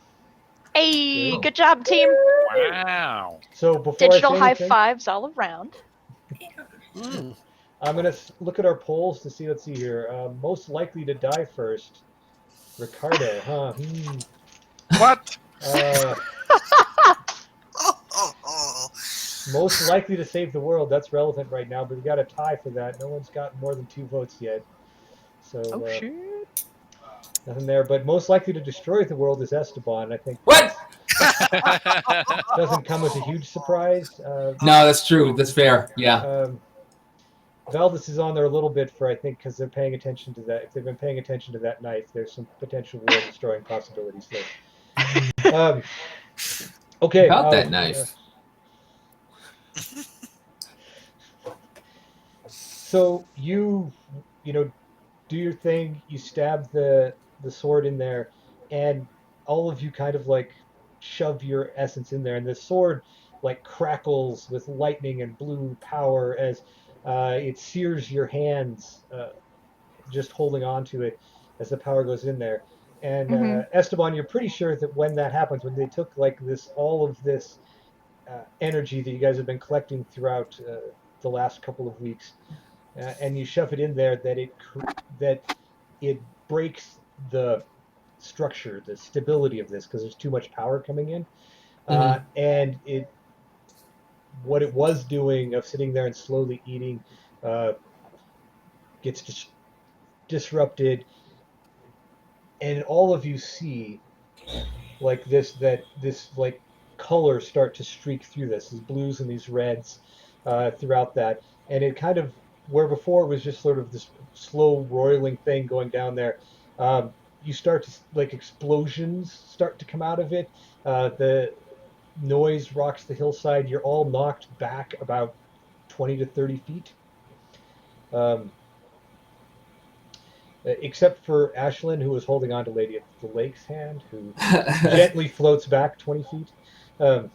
hey, Good. good job, team. Wow. So before Digital I say high anything, fives all around. I'm going to look at our polls to see, let's see here. Most likely to die first. Ricardo, huh? What? Most likely to save the world. That's relevant right now, but we got a tie for that. No one's gotten more than 2 votes yet. So Oh, shoot. nothing there. But most likely to destroy the world is Esteban. I think What? doesn't come as a huge surprise. No, that's true. That's fair. Yeah. Valdis is on there a little bit for, I think, because they're paying attention to that. If they've been paying attention to that knife, there's some potential world-destroying possibilities there. Okay. About that knife. So you know, do your thing. You stab the sword in there, and all of you kind of like shove your essence in there, and the sword like crackles with lightning and blue power as it sears your hands, just holding on to it as the power goes in there. And Esteban, you're pretty sure that when that happens, when they took like all of this energy that you guys have been collecting throughout the last couple of weeks, and you shove it in there, that it breaks the structure, the stability of this, because there's too much power coming in, and what it was doing of sitting there and slowly eating gets disrupted, and all of you see like this like color start to streak through these blues and these reds throughout that, and it kind of, where before it was just sort of this slow roiling thing going down there, you start to, like, explosions start to come out of it. The noise rocks the hillside. You're all knocked back about 20 to 30 feet. Um, except for Ashlyn, who was holding on to Lady of the Lake's hand, who gently floats back 20 feet. Um,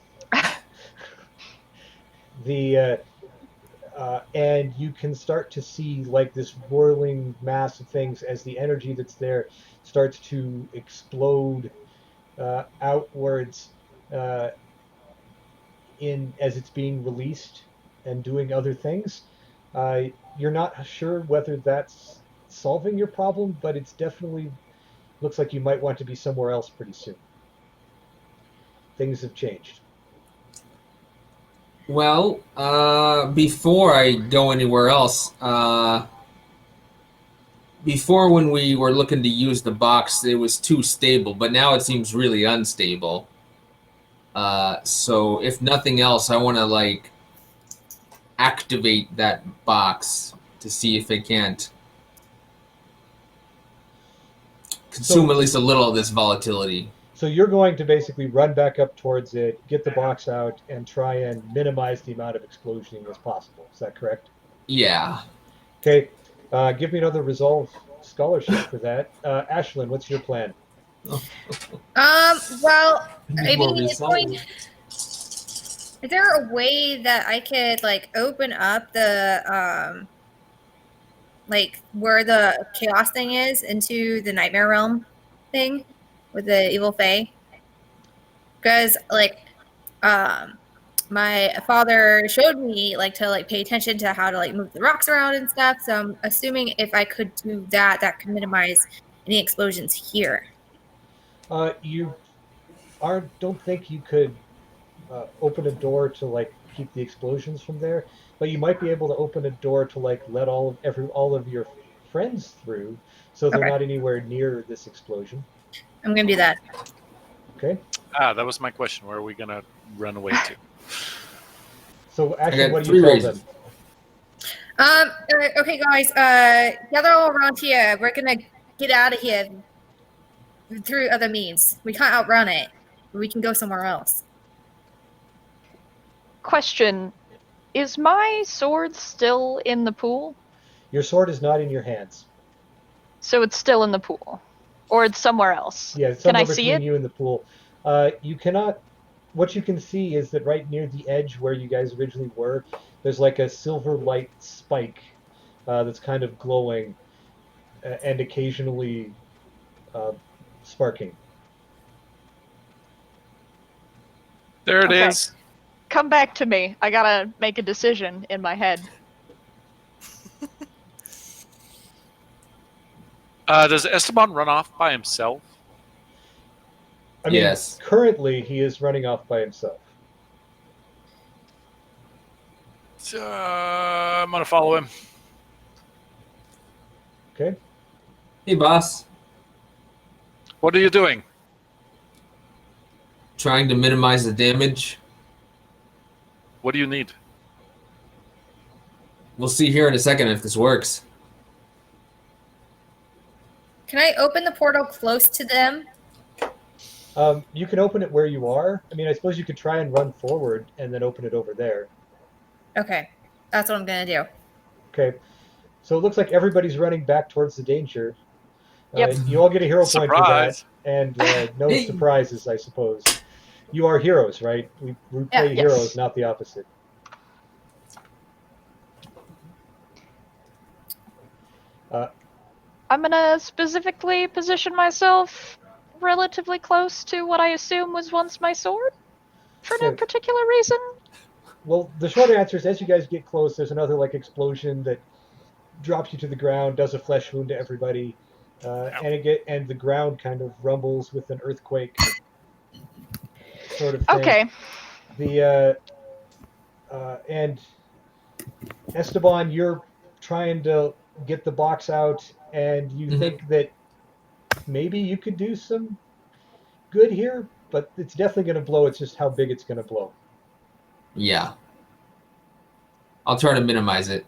and you can start to see like this whirling mass of things as the energy that's there starts to explode outwards uh, in as it's being released and doing other things. Uh, you're not sure whether that's solving your problem, but it's definitely looks like you might want to be somewhere else pretty soon. Things have changed. Well, before I go anywhere else, before when we were looking to use the box, it was too stable, but now it seems really unstable. So if nothing else, I want to like activate that box to see if it can't consume at least a little of this volatility. So you're going to basically run back up towards it, get the box out, and try and minimize the amount of explosioning as possible. Is that correct? Yeah. Okay. Give me another resolve scholarship for that. Ashlyn, what's your plan? Well, I More mean, resolve. is there a way that I could like open up the like where the chaos thing is into the nightmare realm thing with the evil fae? Because like my father showed me like to like pay attention to how to like move the rocks around and stuff. So I'm assuming if I could do that, that could minimize any explosions here. You don't think you could open a door to like keep the explosions from there, but you might be able to open a door to like let all of your friends through, so they're Okay. not anywhere near this explosion. I'm gonna do that. Okay. That was my question. Where are we gonna run away to? So I actually, got what do 3 you tell reasons. them? Okay, guys. Gather all around here. We're gonna get out of here through other means. We can't outrun it. We can go somewhere else. Question: is my sword still in the pool? Your sword is not in your hands. So it's still in the pool, or it's somewhere else. Yeah, it's Can I somewhere see between it? you and the pool. You cannot. What you can see is that right near the edge where you guys originally were, there's like a silver light spike that's kind of glowing and occasionally uh, sparking. There it Okay. is. Come back to me. I gotta make a decision in my head. Does Esteban run off by himself? I mean, Yes. currently he is running off by himself. I'm gonna follow him. Okay. Hey, boss. What are you doing? Trying to minimize the damage. What do you need? We'll see here in a second if this works. Can I open the portal close to them? You can open it where you are. I mean, I suppose you could try and run forward and then open it over there. Okay, that's what I'm gonna do. Okay. So it looks like everybody's running back towards the danger. Yep. You all get a hero point for that, Surprise! and no Hey. surprises, I suppose. You are heroes, right? We play Yeah. heroes, Yes. not the opposite. I'm gonna specifically position myself relatively close to what I assume was once my sword, for no Okay. particular reason. Well, the short answer is as you guys get close, there's another like explosion that drops you to the ground, does a flesh wound to everybody, and the ground kind of rumbles with an earthquake sort of thing. Okay. The and Esteban, you're trying to get the box out, and you think that maybe you could do some good here, but it's definitely going to blow. It's just how big it's going to blow. Yeah. I'll try to minimize it.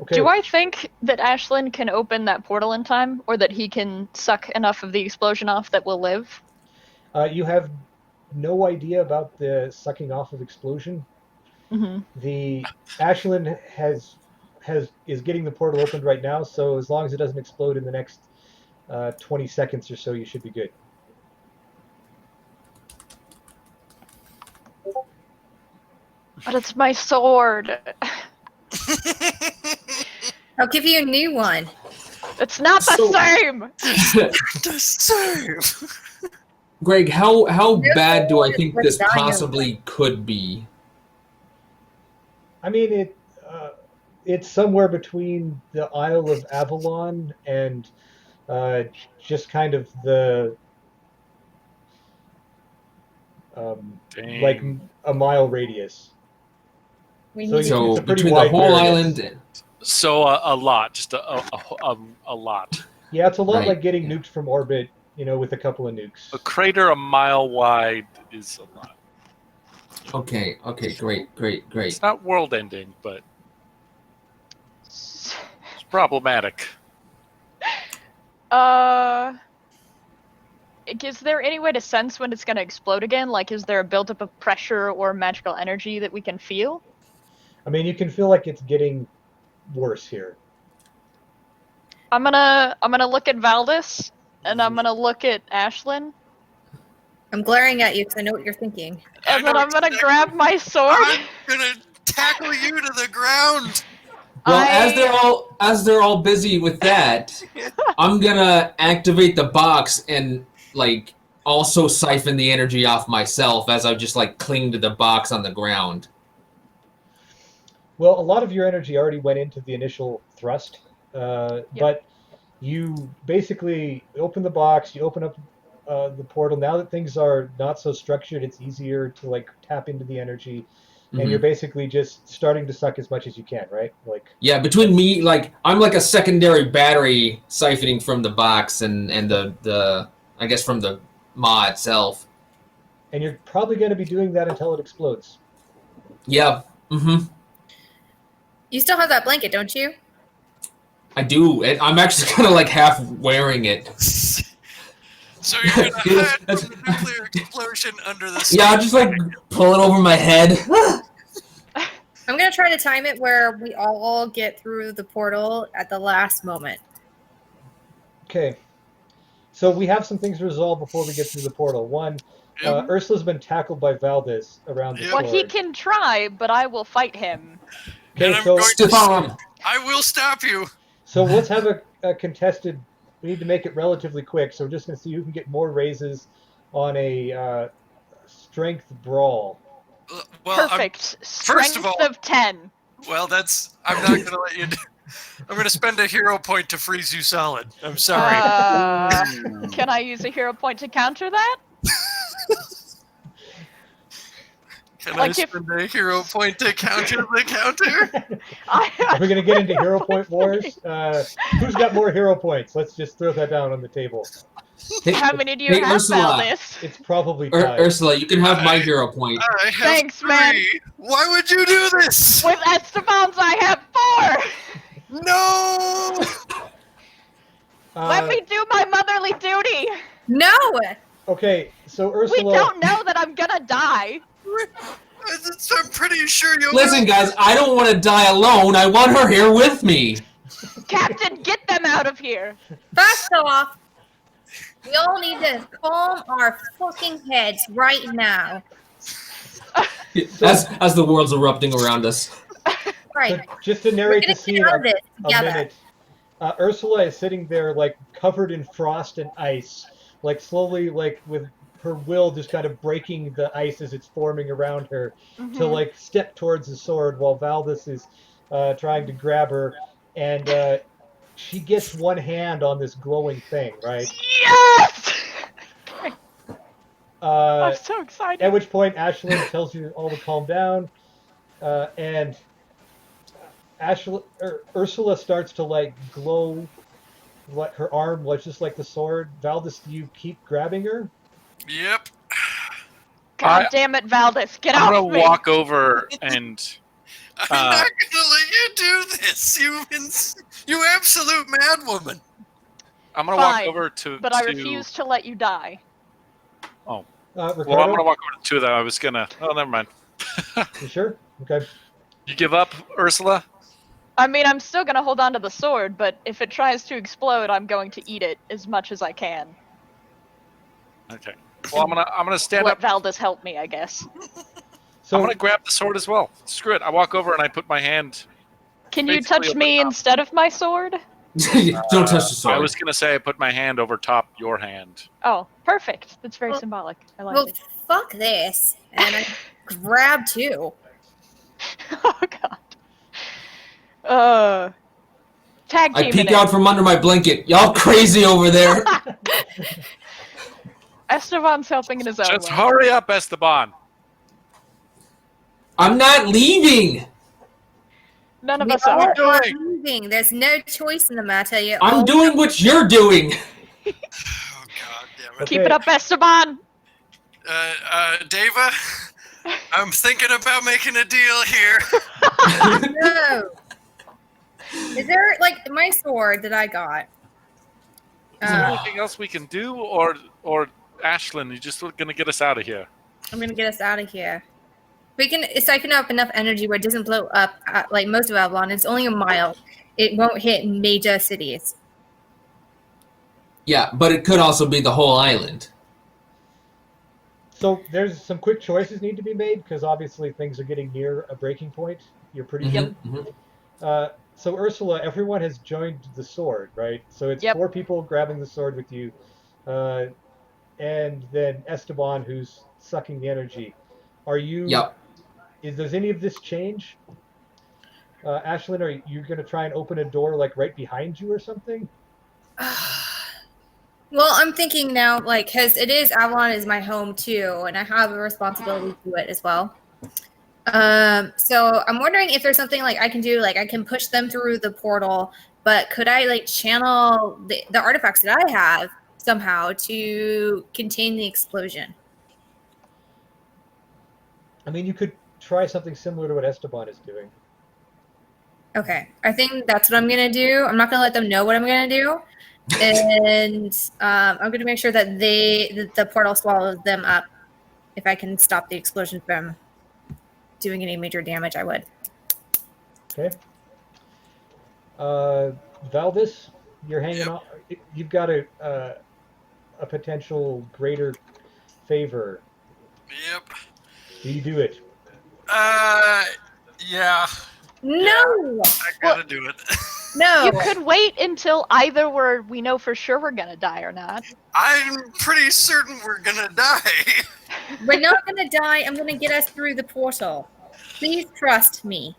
Okay. Do I think that Ashlyn can open that portal in time, or that he can suck enough of the explosion off that we'll live? You have no idea about the sucking off of explosion. The Ashland is getting the portal opened right now, so as long as it doesn't explode in the next 20 seconds or so, you should be good. But it's my sword. I'll give you a new one. It's not the same. The same. Greg, how This bad do I is think with this dino. possibly could be? I mean, it's somewhere between the Isle of Avalon and just kind of the like Dang. a mile radius. We So need you- to it's So a pretty between the wide whole variance. island, So a lot, just a lot. Yeah, it's a lot Right, like getting yeah. nuked from orbit, with a couple of nukes. A crater a mile wide is a lot. Okay, great. It's not world-ending, but it's problematic. Is there any way to sense when it's going to explode again? Like, is there a buildup of pressure or magical energy that we can feel? I mean, you can feel like it's getting worse here. I'm gonna look at Valdis, and I'm gonna look at Ashlyn, I'm glaring at you because I know what you're thinking. and then know I'm gonna exactly- grab my sword. I'm gonna tackle you to the ground. Well, I- as they're all busy with that, I'm gonna activate the box and like also siphon the energy off myself as I just like cling to the box on the ground. Well, a lot of your energy already went into the initial thrust, but you basically open the box, you open up the portal. Now that things are not so structured, it's easier to like tap into the energy, and you're basically just starting to suck as much as you can, right? Like Yeah, between me, like I'm like a secondary battery siphoning from the box and the I guess from the maw itself. and you're probably going to be doing that until it explodes. Yeah. You still have that blanket, don't you? I do. And I'm actually kind of like half wearing it. So you're gonna Yeah, hide that's- from the nuclear explosion under the Yeah, I'll just like pull it over my head. I'm gonna try to time it where we all get through the portal at the last moment. Okay. So we have some things to resolve before we get through the portal. One, Yep. Ursula's been tackled by Valdez around the Yep. well, sword. he can try, but I will fight him. And Okay, I'm so going Stiff arm. I will stop you. so let's have a contested. We need to make it relatively quick. So we're just going to see who can get more raises on a strength brawl. Well, Perfect. of Strength all- of 10. I'm not going to let you do. I'm going to spend a hero point to freeze you solid. I'm sorry. Can I use a hero point to counter that? Can like I if- spend a hero point to counter the counter? Are we going to get into hero point wars? Who's got more hero points? Let's just throw that down on the table. How many do you Hey, have, Ursula. Valdis? It's probably tied. Ursula, you can have my hero point. I have Thanks, 3. man. Why would you do this? With Esteban's, I have 4. No! Let me do my motherly duty. No! Okay, so We Ursula. don't know that I'm gonna die. I'm pretty sure you'll Listen, guys, I don't want to die alone. I want her here with me. Captain, get them out of here. First off, we all need to calm our fucking heads right now. As the world's erupting around us. Right. So just to We're narrate gonna the scene get out of this a together. minute. Ursula is sitting there like covered in frost and ice, like slowly, like with her will just kind of breaking the ice as it's forming around her to like step towards the sword while Valdis is trying to grab her, and she gets one hand on this glowing thing, right? Yes! I'm so excited. At which point Ashlyn tells you all to calm down, and Ursula starts to like glow, like her arm was just like the sword. Valdis, do you keep grabbing her? Yep. God damn it, Valdis, get I'm off gonna me. walk over and I'm not gonna let you do this. You absolute madwoman. I'm gonna Fine, walk over to. But I refuse to let you die. Ricardo, Well, I'm gonna walk over to 2 of them. I was gonna. Oh, never mind. you sure? Okay. You give up, Ursula? I mean, I'm still gonna hold on to the sword, but if it tries to explode, I'm going to eat it as much as I can. Okay. Well, I'm gonna stand Let up. Valdis help me, I guess. So I'm gonna grab the sword as well. Screw it. I walk over and I put my hand. Can you Basically touch over me top. instead of my sword? Don't touch the sword. I was gonna say I put my hand over top your hand. Oh, perfect. That's very Well- symbolic. I like Well, it. fuck this. And I grab two. Oh god. Tag I team peek it. out from under my blanket. Y'all crazy over there. Esteban's helping in his own Just way. hurry up, Esteban. I'm not leaving. None of We us all are. doing? are moving. There's no choice in the matter. You I'm all doing what you're doing. Oh god damn it. Keep it up, Esteban. Deva, I'm thinking about making a deal here. No. Is there like my sword that I got? Is there anything else we can do, or Ashlyn, you just gonna get us out of here? I'm gonna get us out of here. We can siphon up enough energy where it doesn't blow up like most of Avalon. It's only a mile. It won't hit major cities. Yeah, but it could also be the whole island. So there's some quick choices need to be made because obviously things are getting near a breaking point. You're pretty Mhm, mhm. So Ursula, everyone has joined the sword, right? So it's Yep. 4 people grabbing the sword with you, and then Esteban who's sucking the energy. Are you? Yep. Does any of this change? Ashlyn, are you going to try and open a door like right behind you or something? Well, I'm thinking now, like, because it is Avalon is my home too, and I have a responsibility to it as well. So I'm wondering if there's something like I can do, like I can push them through the portal, but could I like channel the artifacts that I have somehow to contain the explosion? I mean, you could try something similar to what Esteban is doing. Okay, I think that's what I'm gonna do. I'm not gonna let them know what I'm gonna do, and I'm gonna make sure that the portal swallows them up. If I can stop the explosion from doing any major damage, I would. Okay. Valdis, you're hanging on. You've got a potential greater favor. Yep. Do you do it? Yeah, No, I gotta do it. no. You could wait until either we know for sure we're gonna die or not. I'm pretty certain we're gonna die. We're not gonna die. I'm gonna get us through the portal. Please trust me.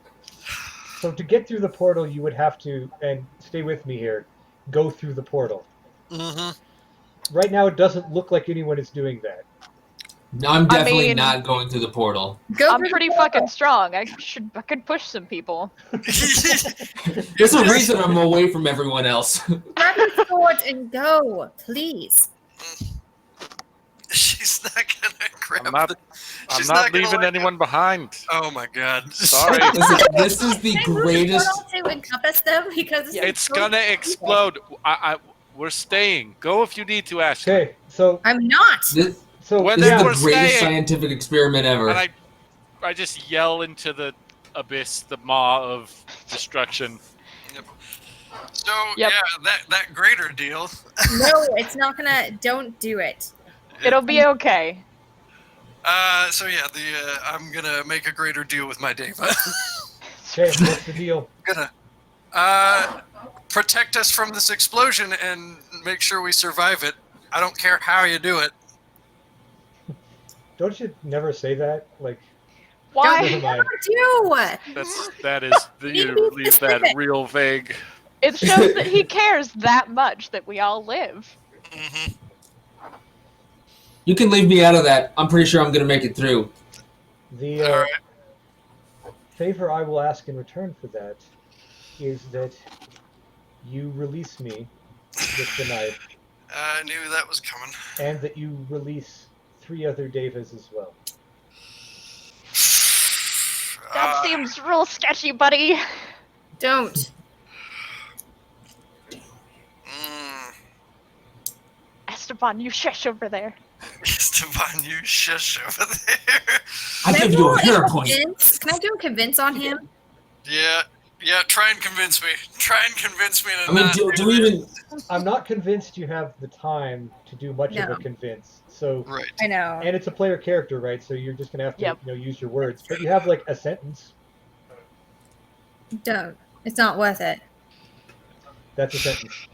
So to get through the portal, you would have to, and stay with me here, go through the portal. Mm-hmm. Right now, it doesn't look like anyone is doing that. I'm definitely mean- not going through the portal. Go I'm through the pretty portal. fucking strong. I could push some people. There's a reason I'm away from everyone else. Grab your sword and go, please. She's not gonna grab I'm not. the. I'm She's not gonna leaving let anyone behind. Oh my god. Sorry. Listen, this is the Can I move the greatest. portal to encompass them because this is It's so- gonna explode. We're staying. Go if you need to, Ashley. Okay, so I'm not. This, When this they is were the greatest staying, scientific experiment ever. and I just yell into the abyss, the maw of destruction. So Yep. yeah, that greater deal. No, it's not gonna. Don't do it. It'll be okay. So yeah, I'm gonna make a greater deal with my Deva. okay, what's the deal? Gonna protect us from this explosion and make sure we survive it. I don't care how you do it. Don't you never say that? Like, Why? never mind. Do. That is you leave that real vague. It shows that he cares that much that we all live. Mm-hmm. You can leave me out of that. I'm pretty sure I'm going to make it through. The All right. favor I will ask in return for that is that you release me with the knife, I knew that was coming. and that you release 3 other Devas as well. That seems real sketchy, buddy. Don't. Esteban, you shush over there. Esteban, you shush over there. I give you a hair point. Because Can I do a convince on him? Yeah, try and convince me. Try and convince me to I mean, not do we even? I'm not convinced you have the time to do much of No. a convince. So, Right. I know. and it's a player character, right? So you're just gonna have to, Yep. use your words. But you have like a sentence. Don't. It's not worth it. That's a sentence.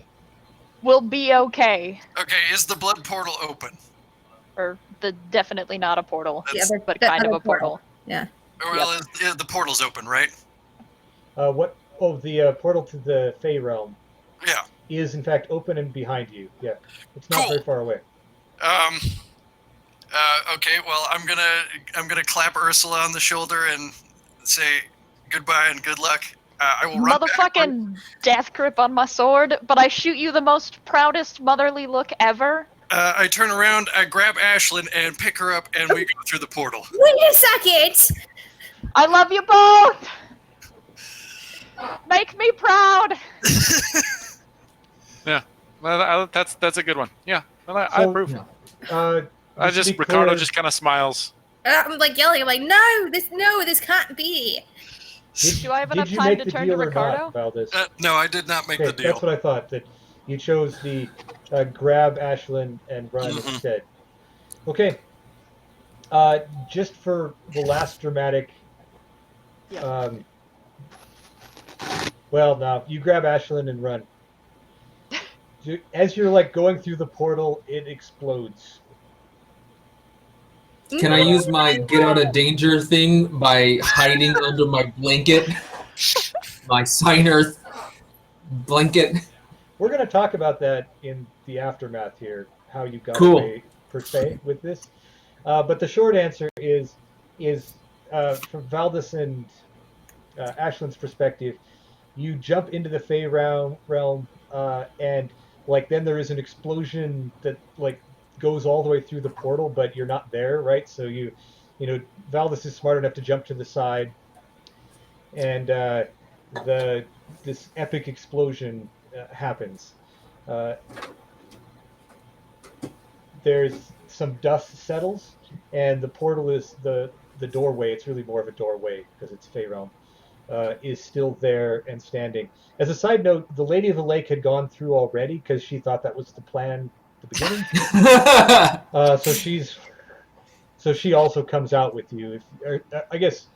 We'll be okay. Okay, is the blood portal open? Or definitely not a portal, That's- but the kind of other a portal. Yeah. Well, the portal's open, right? What? Oh, the portal to the Fey realm Yeah. is in fact open and behind you. Yeah, it's not Cool. very far away. Okay. Well, I'm gonna clap Ursula on the shoulder and say goodbye and good luck. I will run backward. Motherfucking death grip on my sword, but I shoot you the most proudest motherly look ever. I turn around, I grab Ashlyn and pick her up, and we go through the portal. Wait a second! I love you both! Make me proud! Well, that's a good one. Yeah, well, I So- approve. Yeah. Just to be Ricardo clear- just kind of smiles. I'm like yelling. I'm like, no, this can't be. Do I have Did enough you time make to the turn deal to or Ricardo? not, Valdez? No, I did not make Okay, the deal. that's what I thought. That you chose the grab Ashlyn and run Mhm. instead. Okay. Just for the last dramatic. Yeah. Well, now you grab Ashlyn and run. As you're like going through the portal, it explodes. Can I use my get out of danger thing by hiding under my blanket? My sign earth blanket. We're going to talk about that in the aftermath here, how you got Cool. away per se with this. But the short answer is from Valdez and Ashlyn's perspective, you jump into the Fey realm, and like then there is an explosion that like goes all the way through the portal, but you're not there, right? So Valdez is smart enough to jump to the side, and this epic explosion happens. There's some dust settles, and the portal is the doorway. It's really more of a doorway because it's Fey realm. Is still there and standing. As a side note, the Lady of the Lake had gone through already because she thought that was the plan at the beginning. So she also comes out with you. I guess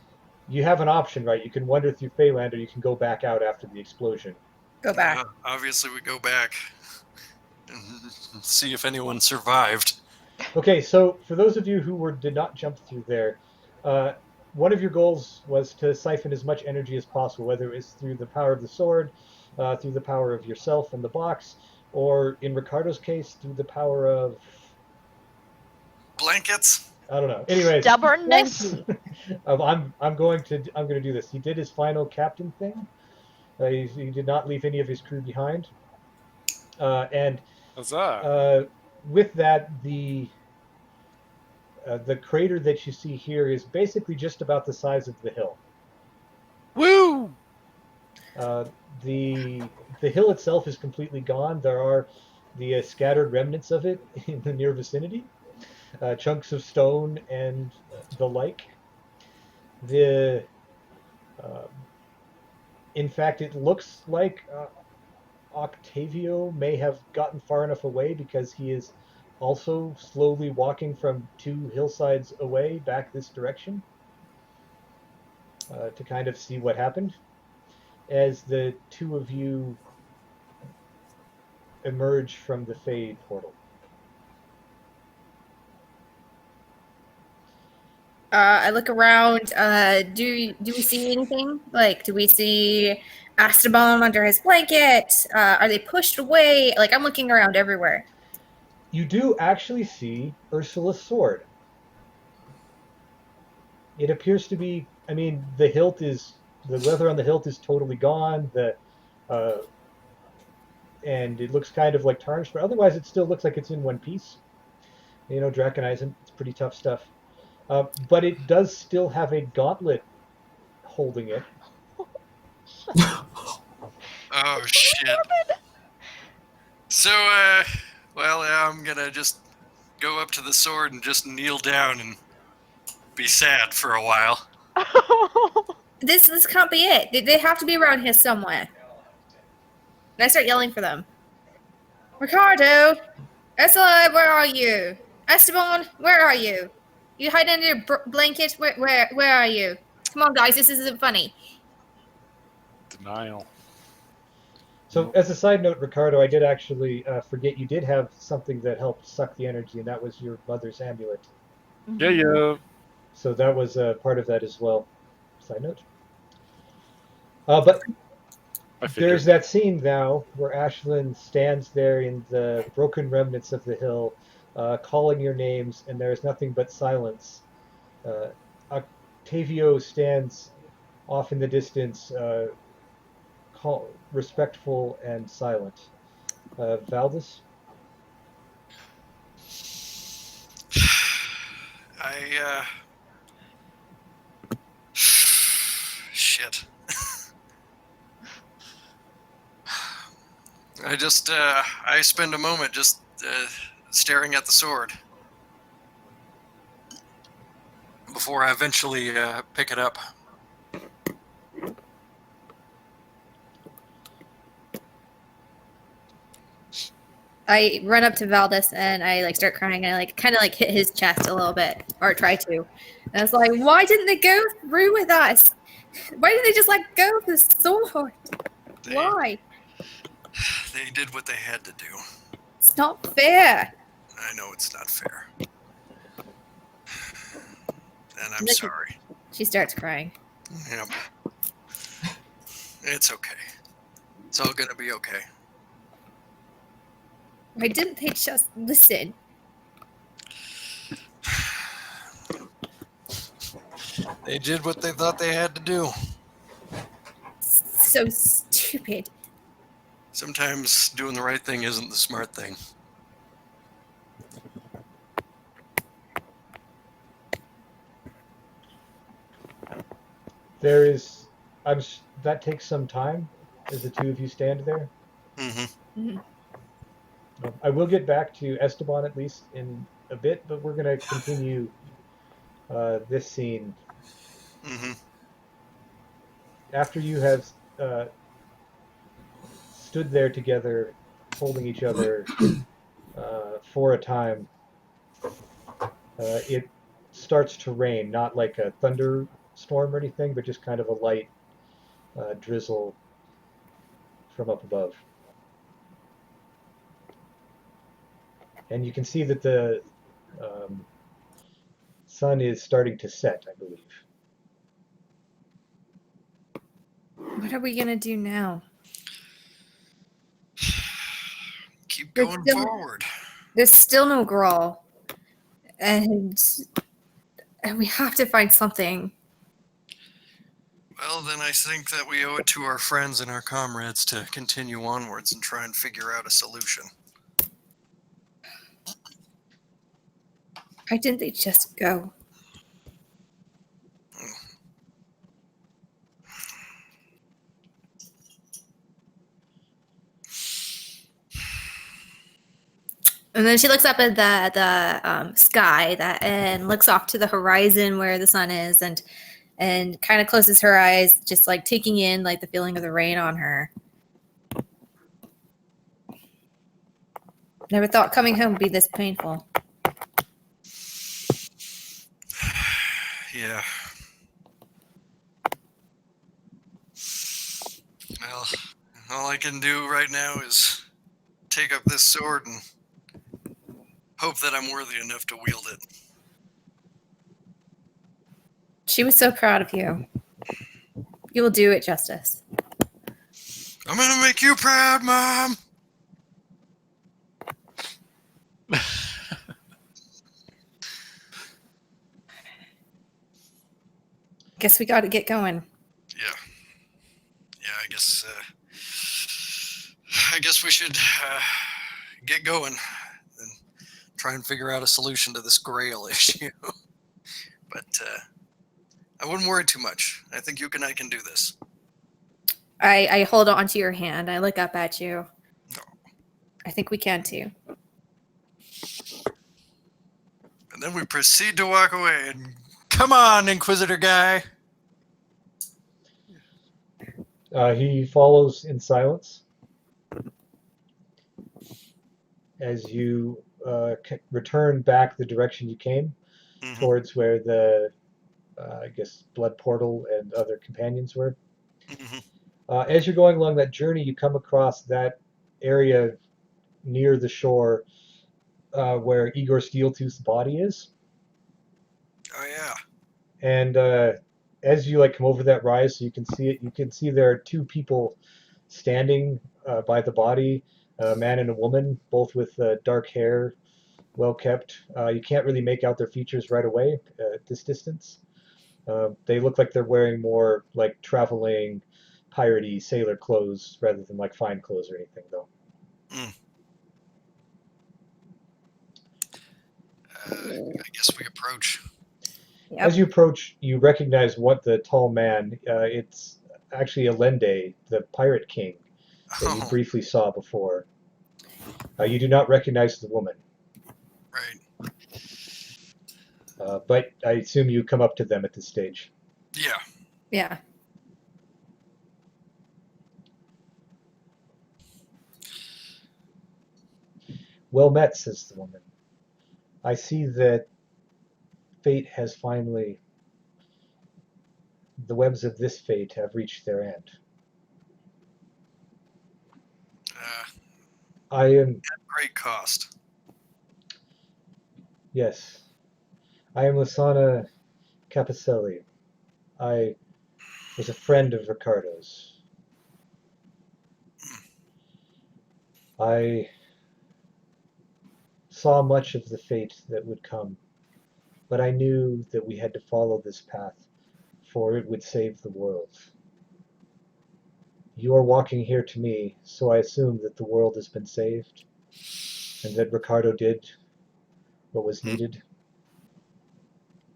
you have an option, right? You can wander through Feyland, or you can go back out after the explosion. Go back. Obviously, we go back and see if anyone survived. Okay, so for those of you who did not jump through there, one of your goals was to siphon as much energy as possible, whether it's through the power of the sword, through the power of yourself and the box, or in Ricardo's case, through the power of Blankets. I don't know. Anyways, Stubbornness? I'm going to do this. He did his final captain thing. He did not leave any of his crew behind, and Huzzah. with that, the crater that you see here is basically just about the size of the hill. Woo! The hill itself is completely gone. There are the scattered remnants of it in the near vicinity, chunks of stone and the like. In fact, it looks like Octavio may have gotten far enough away because he is also slowly walking from 2 hillsides away back this direction to kind of see what happened as the 2 of you emerge from the Fade portal. I look around. Do we see anything? Like, do we see Esteban under his blanket? Are they pushed away? Like, I'm looking around everywhere. You do actually see Ursula's sword. It appears to be, I mean, the leather on the hilt is totally gone, and it looks kind of like tarnished, but otherwise it still looks like it's in one piece. Draconizing, it's pretty tough stuff. But it does still have a gauntlet holding it. Oh shit. So, I'm gonna just go up to the sword and just kneel down and be sad for a while. This can't be it. They have to be around here somewhere. And I start yelling for them. Ricardo! Ursula, where are you? Esteban, where are you? You hide under your blanket? Where are you? Come on, guys, this isn't funny. Denial. So, as a side note, Ricardo, I did actually forget you did have something that helped suck the energy, and that was your mother's amulet. Yeah. So that was part of that as well. Side note. But I figured. there's that scene now where Ashlyn stands there in the broken remnants of the hill, calling your names, and there is nothing but silence. Octavio stands off in the distance, respectful and silent. Valdez? Shit. I spend a moment just staring at the sword before I eventually pick it up. I run up to Valdez and I start crying and I kind of hit his chest a little bit, or try to. And I was like, why didn't they go through with us? Why didn't they just let go of the sword? Why? They did what they had to do. It's not fair. I know it's not fair. And I'm Look- sorry. She starts crying. Yep. It's okay. It's all gonna be okay. Why didn't they just listen? They did what they thought they had to do. So stupid. Sometimes doing the right thing isn't the smart thing. There is. That takes some time as the two of you stand there. Mm-hmm. I will get back to Esteban at least in a bit, but we're going to continue this scene. Mm-hmm. After you have stood there together, holding each other for a time, it starts to rain, not like a thunderstorm or anything, but just kind of a light drizzle from up above. And you can see that the sun is starting to set, I believe. What are we gonna do now? Keep But going still- forward. There's still no girl, and we have to find something. Well, then I think that we owe it to our friends and our comrades to continue onwards and try and figure out a solution. Why didn't they just go? And then she looks up at the sky and looks off to the horizon where the sun is, and kind of closes her eyes, just taking in the feeling of the rain on her. Never thought coming home would be this painful. Yeah. Well, all I can do right now is take up this sword and hope that I'm worthy enough to wield it. She was so proud of you. You will do it justice. I'm gonna make you proud, Mom! Guess we got to get going. Yeah. Yeah, I guess we should get going and try and figure out a solution to this Grail issue. But I wouldn't worry too much. I think you and I can do this. I hold on to your hand. I look up at you. No. I think we can too. And then we proceed to walk away. And come on, Inquisitor guy. He follows in silence as you return back the direction you came Hmm. towards where the, I guess, blood portal and other companions were. Hmm. As you're going along that journey, you come across that area near the shore where Igor Steeltooth's body is. Oh yeah. And as you come over that rise, so you can see it. You can see there are two people standing by the body, a man and a woman, both with dark hair, well kept. You can't really make out their features right away at this distance. They look like they're wearing more like traveling piratey sailor clothes rather than like fine clothes or anything, though. Mm. I guess we approach. As Yep. you approach, you recognize what the tall man. It's actually Alende, the pirate king that you Oh, briefly saw before. You do not recognize the woman, right. but I assume you come up to them at this stage. Yeah. Yeah. Well met, says the woman. I see that fate has finally, the webs of this fate have reached their end. Uh, I am, Great cost. yes, I am Lasana Capicelli. I was a friend of Ricardo's. I saw much of the fate that would come, but I knew that we had to follow this path, for it would save the world. You are walking here to me, so I assume that the world has been saved, and that Ricardo did what was Mm. needed.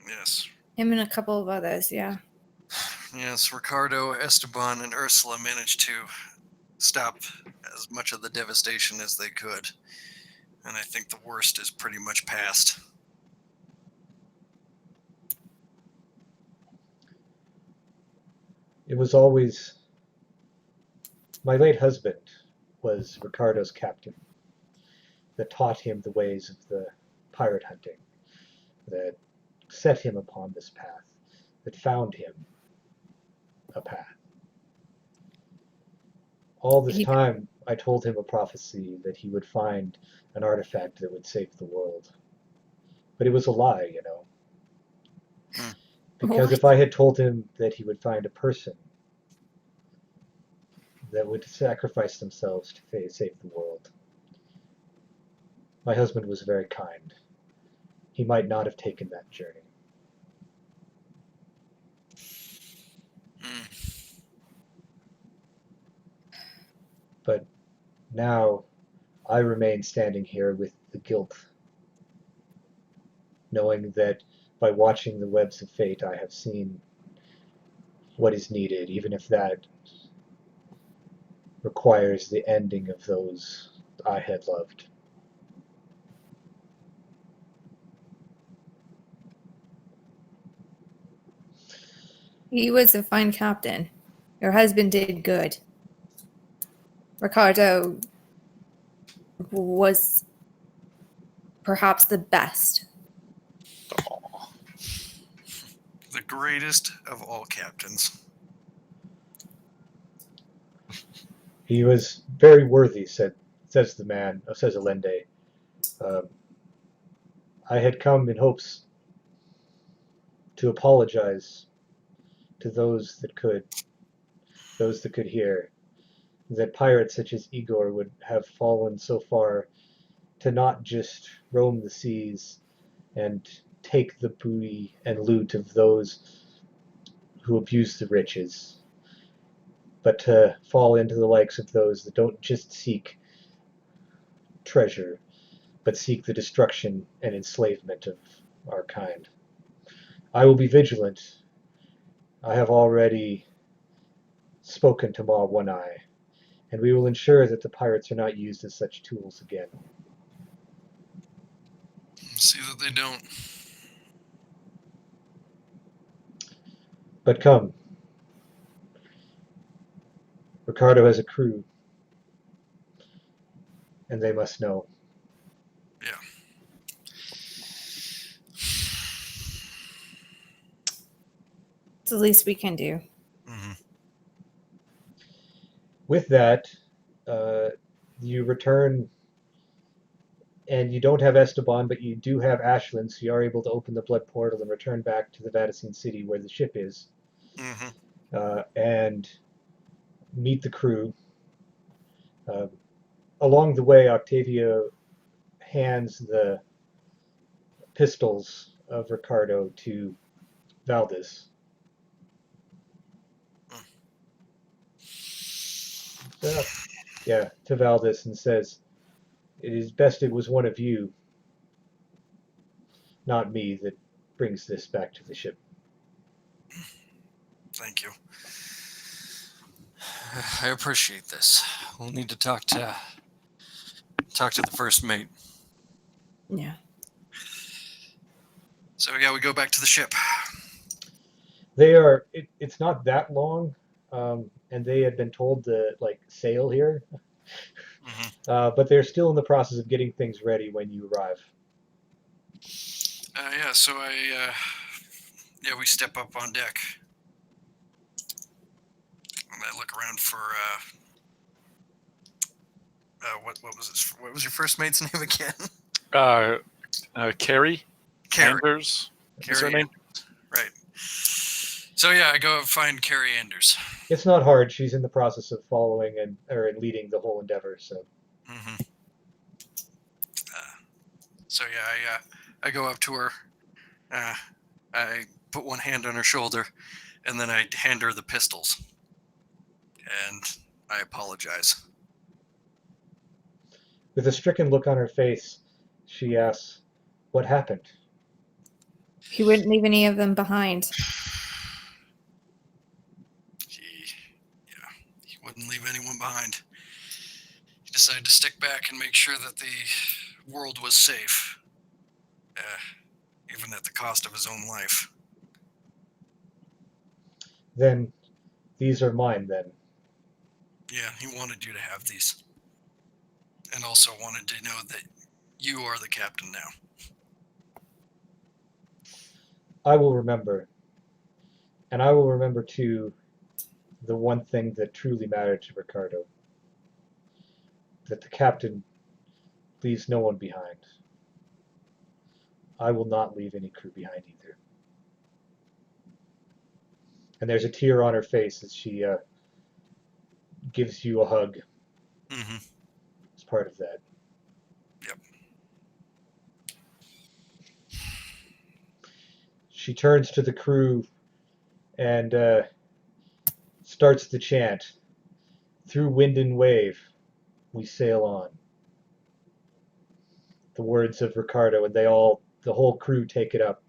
Yes. Him and a couple of others. Yeah. Yes, Ricardo, Esteban, and Ursula managed to stop as much of the devastation as they could. And I think the worst is pretty much past. It was always my late husband was Ricardo's captain that taught him the ways of the pirate hunting, that set him upon this path, that found him a path. All this He. time, I told him a prophecy that he would find an artifact that would save the world. But it was a lie, you know. Hmm. Because if What? I had told him that he would find a person that would sacrifice themselves to save the world, my husband was very kind. He might not have taken that journey. Mm. But now I remain standing here with the guilt, knowing that by watching the webs of fate, I have seen what is needed, even if that requires the ending of those I had loved. He was a fine captain. Your husband did good. Ricardo was perhaps the best. The greatest of all captains. He was very worthy, says the man, says Allende. Um, I had come in hopes to apologize to those that could hear, that pirates such as Igor would have fallen so far to not just roam the seas and take the booty and loot of those who abuse the riches, but to fall into the likes of those that don't just seek treasure, but seek the destruction and enslavement of our kind. I will be vigilant. I have already spoken to Ma One Eye, and we will ensure that the pirates are not used as such tools again. See that they don't. But come, Ricardo has a crew, and they must know. Yeah. It's the least we can do. Mm-hmm. With that, you return, and you don't have Esteban, but you do have Ashlyn, so you are able to open the blood portal and return back to the Vatican City where the ship is, Mm-hmm. and meet the crew. Along the way, Octavia hands the pistols of Ricardo to Valdez. To Valdez, and says, "It is best it was one of you, not me, that brings this back to the ship." Thank you. I appreciate this. We'll need to talk to the first mate. Yeah. So yeah, we go back to the ship. They are. It's not that long, and they had been told to sail here, Mm-hmm. but they're still in the process of getting things ready when you arrive. Yeah. So we step up on deck, and I look around for what was this? What was your first mate's name again? Carrie Carrie. Anders. Is her Carrie. name? Right. So yeah, I go find Carrie Anders. It's not hard. She's in the process of following and leading the whole endeavor. So. Mm-hmm. So yeah, I go up to her. I put one hand on her shoulder, and then I hand her the pistols, and I apologize. With a stricken look on her face, she asks, "What happened?" He wouldn't leave any of them behind. He wouldn't leave anyone behind. He decided to stick back and make sure that the world was safe, even at the cost of his own life. Then, these are mine, then. Yeah, he wanted you to have these. And also wanted to know that you are the captain now. I will remember. And I will remember, too, the one thing that truly mattered to Ricardo. That the captain leaves no one behind. I will not leave any crew behind either. And there's a tear on her face as she gives you a hug Mm-hmm. as part of that. Yep. She turns to the crew and starts the chant. Through wind and wave, we sail on. The words of Ricardo, and the whole crew take it up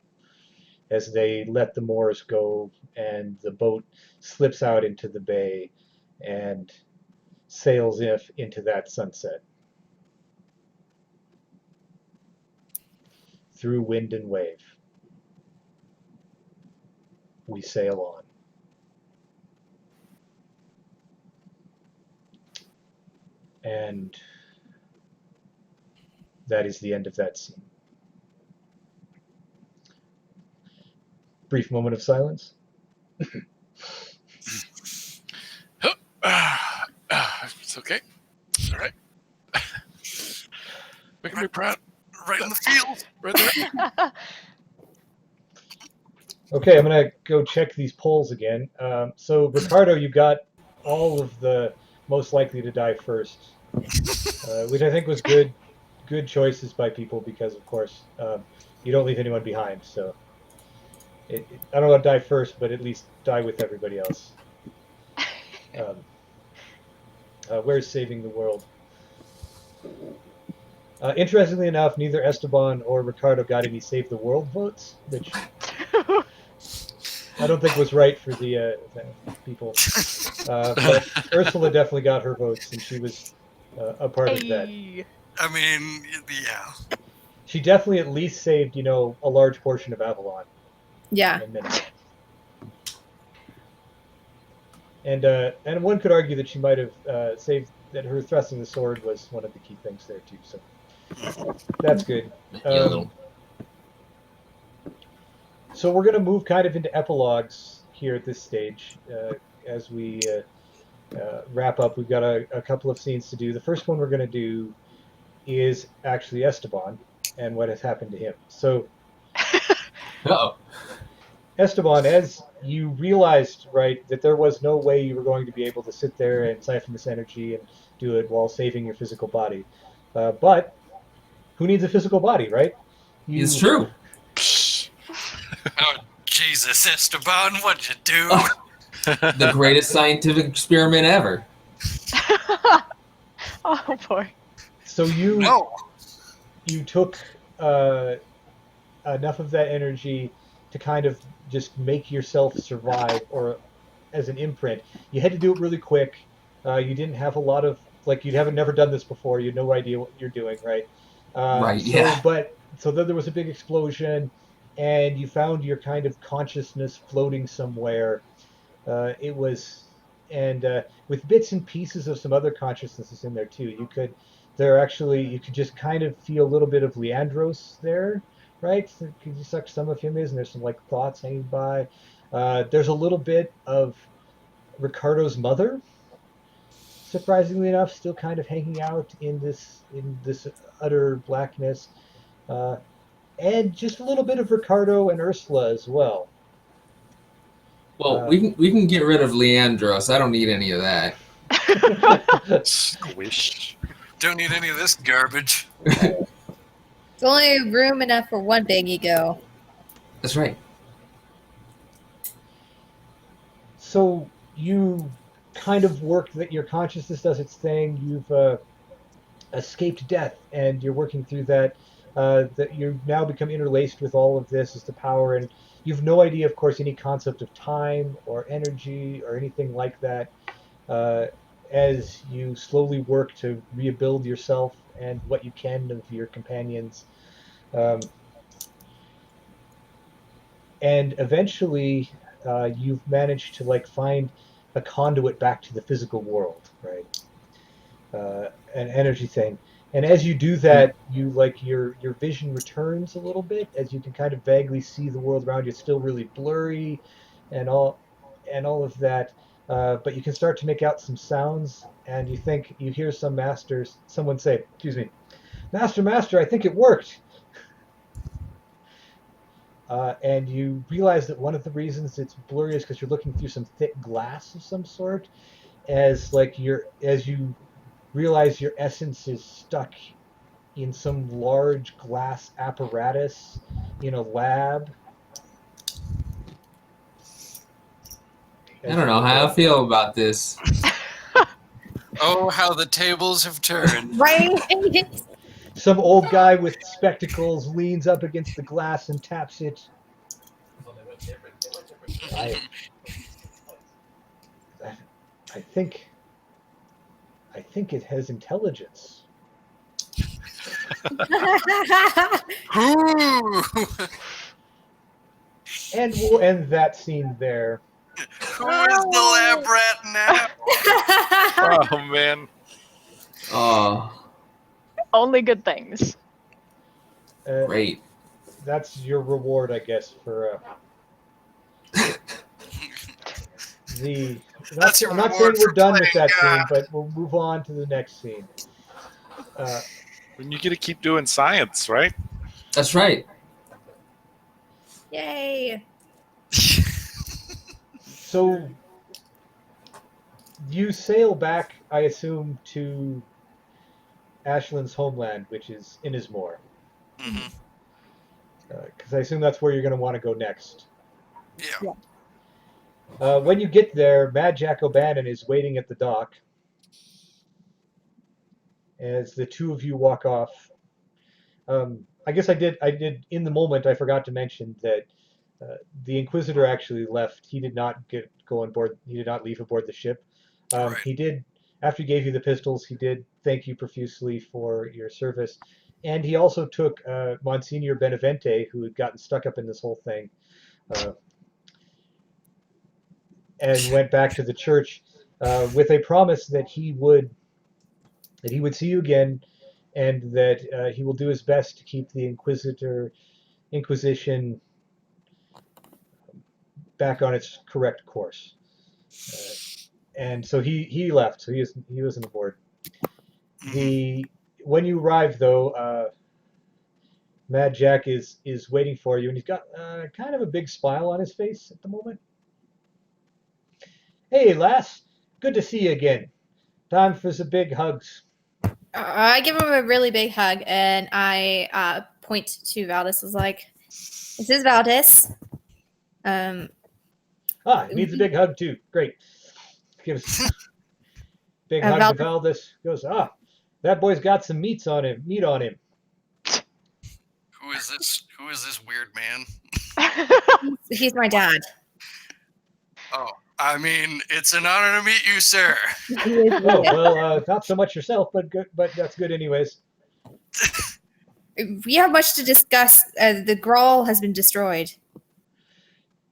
as they let the Moors go, and the boat slips out into the bay and sails into that sunset. Through wind and wave, we sail on. And that is the end of that scene. Brief moment of silence. It's okay. All right. Making me proud. Right in the field. Right there. Okay, I'm gonna go check these polls again. So Ricardo, you got all of the most likely to die first, which I think was good choices by people because, of course, you don't leave anyone behind. So I don't know about die first, but at least die with everybody else. Where's saving the world? Interestingly enough, neither Esteban or Ricardo got any save the world votes, which I don't think was right for the people. But Ursula definitely got her votes, and she was a part of that. Hey. I mean, yeah. She definitely at least saved, a large portion of Avalon. Yeah. In a minute. And one could argue that she might have saved that her thrusting the sword was one of the key things there too. So that's good. Maybe a little. So we're going to move kind of into epilogues here at this stage as we wrap up. We've got a couple of scenes to do. The first one we're going to do is actually Esteban and what has happened to him. So Uh-oh. Esteban, as you realized, right, that there was no way you were going to be able to sit there and siphon this energy and do it while saving your physical body. But who needs a physical body, right? It's true. Oh, Jesus, Esteban, what'd you do? Oh, the greatest scientific experiment ever. Oh boy. So you No. you took enough of that energy to kind of just make yourself survive, or as an imprint. You had to do it really quick. You didn't have a lot of like you haven't never done this before. You had no idea what you're doing, right? Right, yeah. So then there was a big explosion, and you found your kind of consciousness floating somewhere. It was, and with bits and pieces of some other consciousnesses in there too. You could just kind of feel a little bit of Leandros there, right? So you suck some of him is, and there's some like thoughts hanging by. There's a little bit of Ricardo's mother, surprisingly enough, still kind of hanging out in this utter blackness, uh, and just a little bit of Ricardo and Ursula as well. Well, we can get rid of Leandros. I don't need any of that. Squish. Don't need any of this garbage. It's only room enough for one big ego. That's right. So you kind of work that your consciousness does its thing. You've escaped death, and you're working through that. That you now become interlaced with all of this as the power, and you've no idea, of course, any concept of time or energy or anything like that. Uh, as you slowly work to rebuild yourself and what you can of your companions, um, and eventually you've managed to like find a conduit back to the physical world, right? An energy thing. And as you do that, you like your vision returns a little bit as you can kind of vaguely see the world around you. It's still really blurry, and all of that. But you can start to make out some sounds, and you hear someone say, "Excuse me, master, I think it worked." And you realize that one of the reasons it's blurry is because you're looking through some thick glass of some sort, as you realize your essence is stuck in some large glass apparatus in a lab. I don't know how I feel about this. Oh, how the tables have turned. Right? Some old guy with spectacles leans up against the glass and taps it. I, I think it has intelligence. Ooh. And we'll end that scene there. Who is the lab rat now? Oh man. Oh, Only good things. great. That's your reward, I guess, for the. That's your I'm not saying reward we're for done with playing that scene, God. but we'll move on to the next scene. When you get to keep doing science, right? That's right. Yay. So you sail back, I assume, to Ashland's homeland, which is Innismore, Mhm. because I assume that's where you're going to want to go next. Yeah. When you get there, Mad Jack O'Bannon is waiting at the dock. As the two of you walk off, I guess I did in the moment. I forgot to mention that the Inquisitor actually left. He did not go on board. He did not leave aboard the ship. Right. He did, after he gave you the pistols, he did thank you profusely for your service, and he also took Monsignor Benevente, who had gotten stuck up in this whole thing. and went back to the church with a promise that he would see you again, and that he will do his best to keep the Inquisition back on its correct course. And so he left. So he wasn't aboard. When you arrive though, Mad Jack is waiting for you, and he's got kind of a big smile on his face at the moment. Hey, lass, good to see you again. Time for some big hugs. I give him a really big hug, and I point to Valdis. Is like, "This is Valdis." He needs a big hug too. Great. Gives big hug to Valdis. Goes, that boy's got some meat on him. Who is this? Who is this weird man? He's my dad. Oh, I mean, it's an honor to meet you, sir. Oh, well, not so much yourself, but good. But that's good, anyways. We have much to discuss. The Grawl has been destroyed.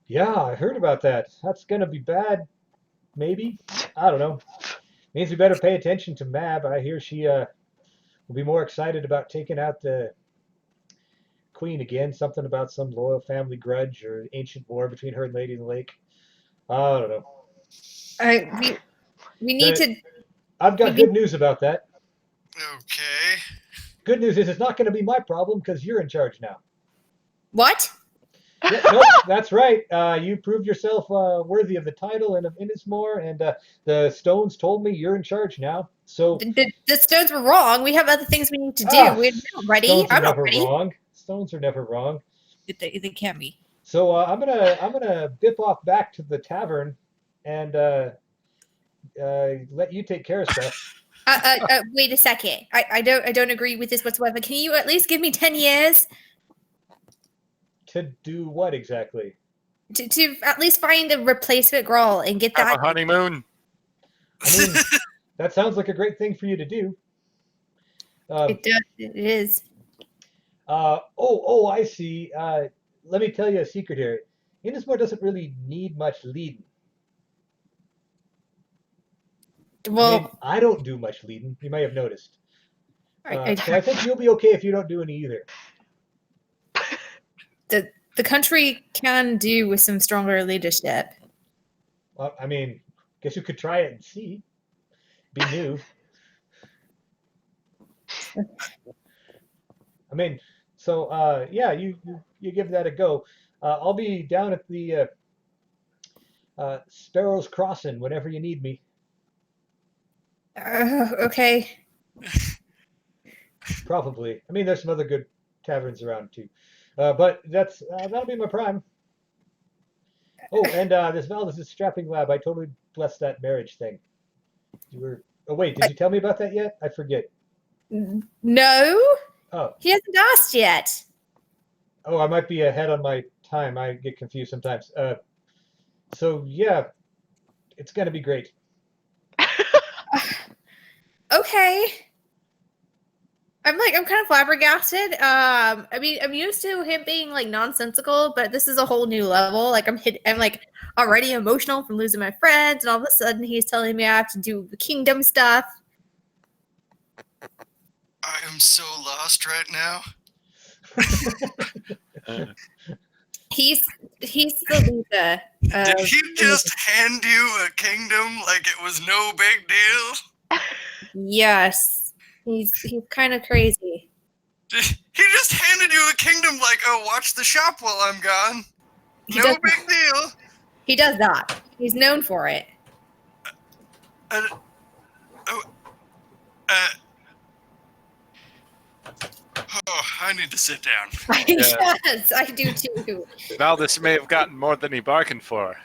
Yeah, I heard about that. That's gonna be bad. Maybe. I don't know. Means we better pay attention to Mab. I hear she will be more excited about taking out the Queen again. Something about some loyal family grudge or ancient war between her and Lady in the Lake. I don't know. We need to. I've got good news about that. Okay. Good news is it's not going to be my problem because you're in charge now. What? Yeah, nope, that's right. You proved yourself worthy of the title and of Innismore, and the stones told me you're in charge now. So the stones were wrong. We have other things we need to do. We're not ready. Stones are I'm not never ready. wrong. Stones are never wrong. They can't be. So I'm gonna bip off back to the tavern, and let you take care of stuff. Wait a second. I don't agree with this whatsoever. Can you at least give me 10 years To do what exactly? to at least find a replacement Grawl and get Have that a honeymoon. I mean, that sounds like a great thing for you to do. It does. It is. I see. Let me tell you a secret here. Innismore doesn't really need much leading. Well, I don't do much leading. You may have noticed. I So I think you'll be okay if you don't do any either. the country can do with some stronger leadership. Well, I mean, guess you could try it and see. Be new. I mean, so yeah, you give that a go. I'll be down at the Sparrow's Crossing whenever you need me. Okay. Probably. I mean, there's some other good taverns around too. But that'll be my prime. Oh, and this Valdis is strapping lab. I totally blessed that marriage thing. Oh wait, did you tell me about that yet? I forget. No. Oh. He hasn't asked yet. Oh, I might be ahead on my time. I get confused sometimes. So yeah, it's gonna be great. Okay. I'm kind of flabbergasted. I mean, I'm used to him being like nonsensical, but this is a whole new level. Like I'm like already emotional from losing my friends, and all of a sudden he's telling me I have to do the kingdom stuff. I am so lost right now. He's the leader. Did he just hand you a kingdom like it was no big deal? Yes. He's kind of crazy. He just handed you a kingdom like, oh, watch the shop while I'm gone. No big deal. He does that. He's known for it. I need to sit down. Yes, I do too. Valdis may have gotten more than he bargained for.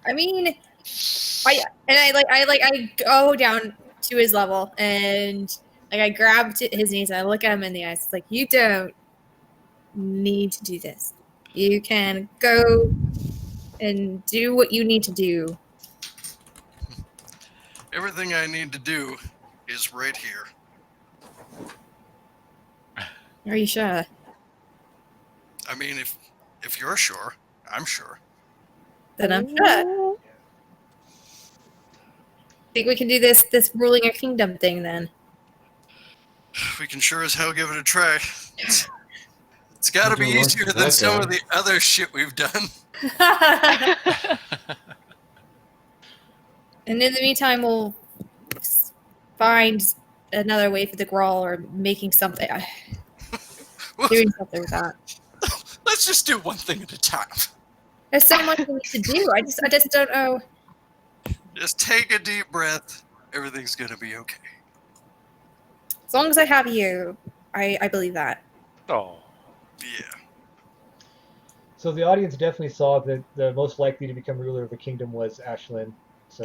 I mean, I go down to his level and like I grab his knees and I look at him in the eyes. It's like, you don't need to do this. You can go and do what you need to do. Everything I need to do is right here. Are you sure? I mean, if you're sure, I'm sure. Then I'm sure. Think we can do this ruling a kingdom thing then? We can sure as hell give it a try. It's got to be Don't work easier for than that some guy. of the other shit we've done. And in the meantime, we'll find another way for the Grawl or making something, doing something with that. Let's just do one thing at a time. There's so much we need to do. I just don't know. Just take a deep breath. Everything's gonna be okay. As long as I have you, I believe that. Oh, Yeah. So the audience definitely saw that the most likely to become ruler of the kingdom was Ashlyn. So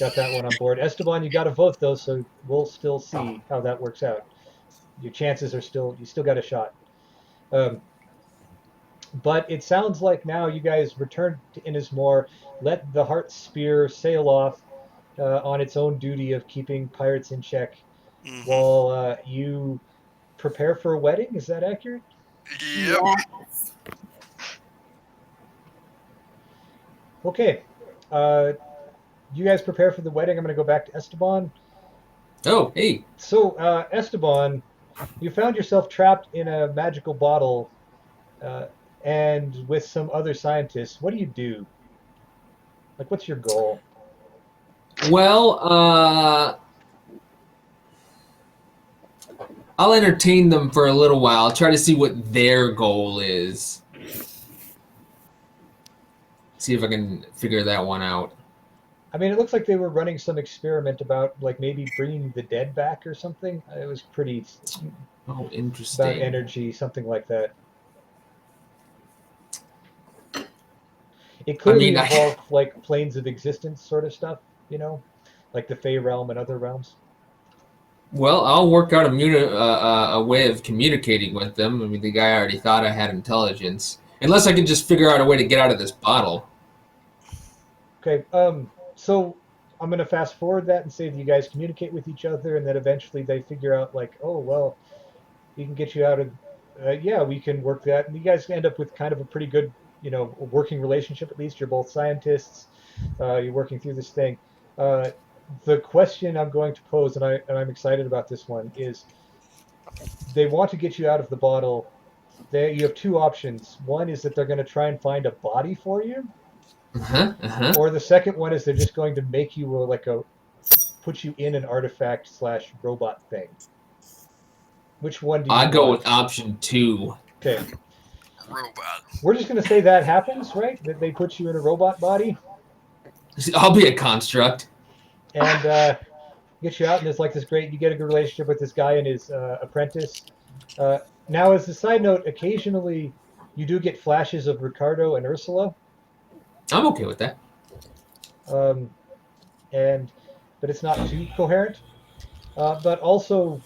got that one on board. Esteban, you got to vote though, so we'll still see how that works out. Your chances are you still got a shot. But it sounds like now you guys return to Innismore, let the Heart Spear sail off on its own duty of keeping pirates in check, while you prepare for a wedding. Is that accurate? Yep. Yes. Okay. You guys prepare for the wedding. I'm going to go back to Esteban. Oh, hey. So, Esteban, you found yourself trapped in a magical bottle and with some other scientists. What do you do? Like, what's your goal? Well, I'll entertain them for a little while. Try to see what their goal is. See if I can figure that one out. I mean, it looks like they were running some experiment about, like, maybe bringing the dead back or something. It was pretty Oh, about interesting. energy, something like that. It clearly involved, like, planes of existence sort of stuff, you know? Like the Fey realm and other realms. Well, I'll work out a way of communicating with them. I mean, the guy already thought I had intelligence. Unless I can just figure out a way to get out of this bottle. Okay, so I'm going to fast forward that and say that you guys communicate with each other, and then eventually they figure out, like, oh, well, we can get you out of, yeah, we can work that. And you guys end up with kind of a pretty good, you know, working relationship, at least. You're both scientists. You're working through this thing. The question I'm going to pose, and I'm excited about this one, is they want to get you out of the bottle. You have two options. One is that they're going to try and find a body for you, or the second one is they're just going to make you put you in an artifact / robot thing. Which one do you I go want? with option 2. Okay. Robot. We're just going to say that happens, right? That they put you in a robot body I'll be a construct. and get you out, and there's like this great, you get a good relationship with this guy and his apprentice. Now, as a side note, occasionally you do get flashes of Ricardo and Ursula. I'm okay with that. But it's not too coherent. But also,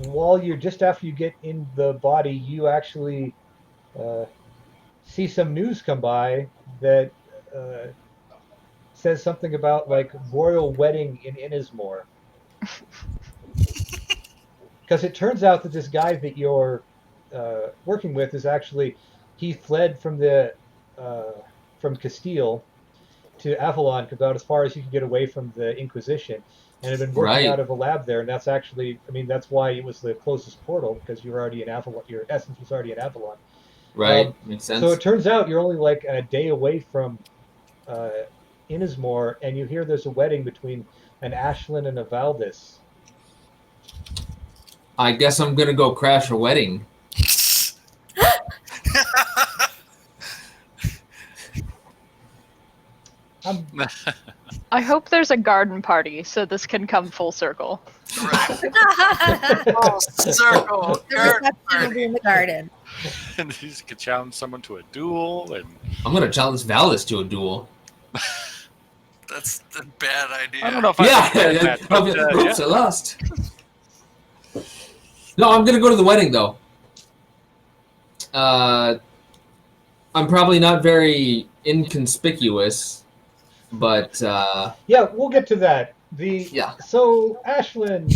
while you're just after you get in the body, you actually see some news come by that says something about like royal wedding in Innismore. Because it turns out that this guy that you're working with is actually he fled from the from Castile to Avalon about as far as he could get away from the Inquisition, and had been working out of a lab there. And that's actually, I mean, that's why it was the closest portal, because you were already in Avalon. Your essence was already in Avalon. Right, makes sense. So it turns out you're only like a day away from Innismore, and you hear there's a wedding between an Ashlyn and a Valdis. I guess I'm gonna go crash a wedding. I hope there's a garden party so this can come full circle. Right. Full circle. The reception will be in the garden. and you could challenge someone to a duel, and I'm gonna challenge Valdis to a duel. That's a bad idea. I don't know if Yeah, I understand that. But, oops, I lost. No, I'm gonna go to the wedding though. I'm probably not very inconspicuous, but Yeah, we'll get to that. Yeah. So Ashlyn,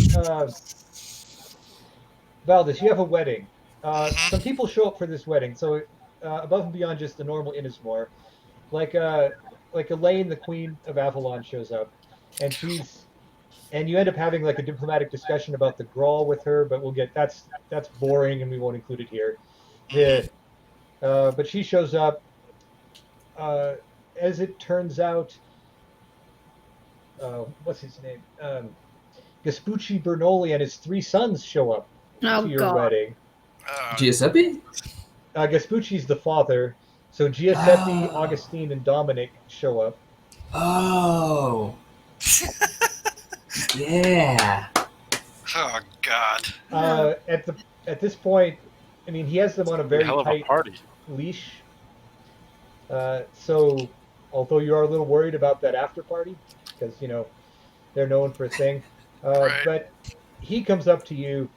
Valdis, you have a wedding. Some people show up for this wedding. So above and beyond just the normal Innismore, like Elaine, the Queen of Avalon, shows up, and you end up having like a diplomatic discussion about the Grawl with her, but that's boring and we won't include it here. But she shows up. As it turns out, what's his name? Vespucci Bernoulli and his 3 sons show up Oh to your God. wedding. Giuseppe? Vespucci's the father, so Giuseppe, Oh. Augustine, and Dominic show up. Oh. Yeah. Oh God. At this point, I mean, he has them on a very Hell of a tight party. leash. So, although you are a little worried about that after party, because they're known for a thing, Right. but he comes up to you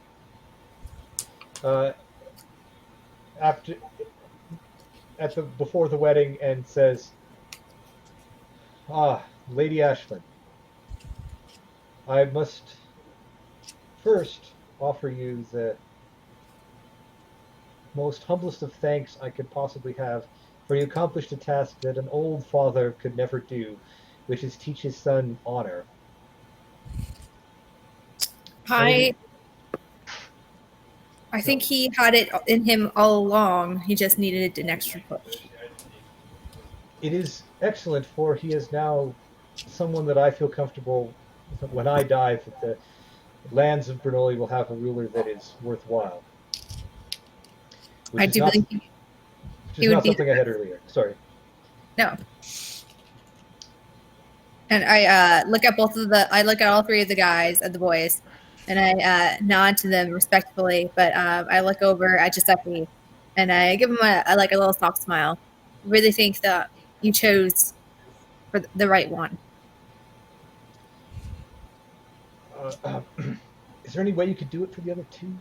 after before the wedding and says, "Ah, Lady Ashlyn, I must first offer you the most humblest of thanks I could possibly have, for you accomplished a task that an old father could never do, which is teach his son honor." I think he had it in him all along. He just needed an extra push. It is excellent, for he is now someone that I feel comfortable when I die that the lands of Bernoulli will have a ruler that is worthwhile. I do believe Which he is would not be something I had earlier. Sorry. no. And I look at all 3 of the guys and the boys, and I nod to them respectfully. But I look over at Giuseppe, and I give him a little soft smile. Really think that you chose for the right one. Is there any way you could do it for the other 2?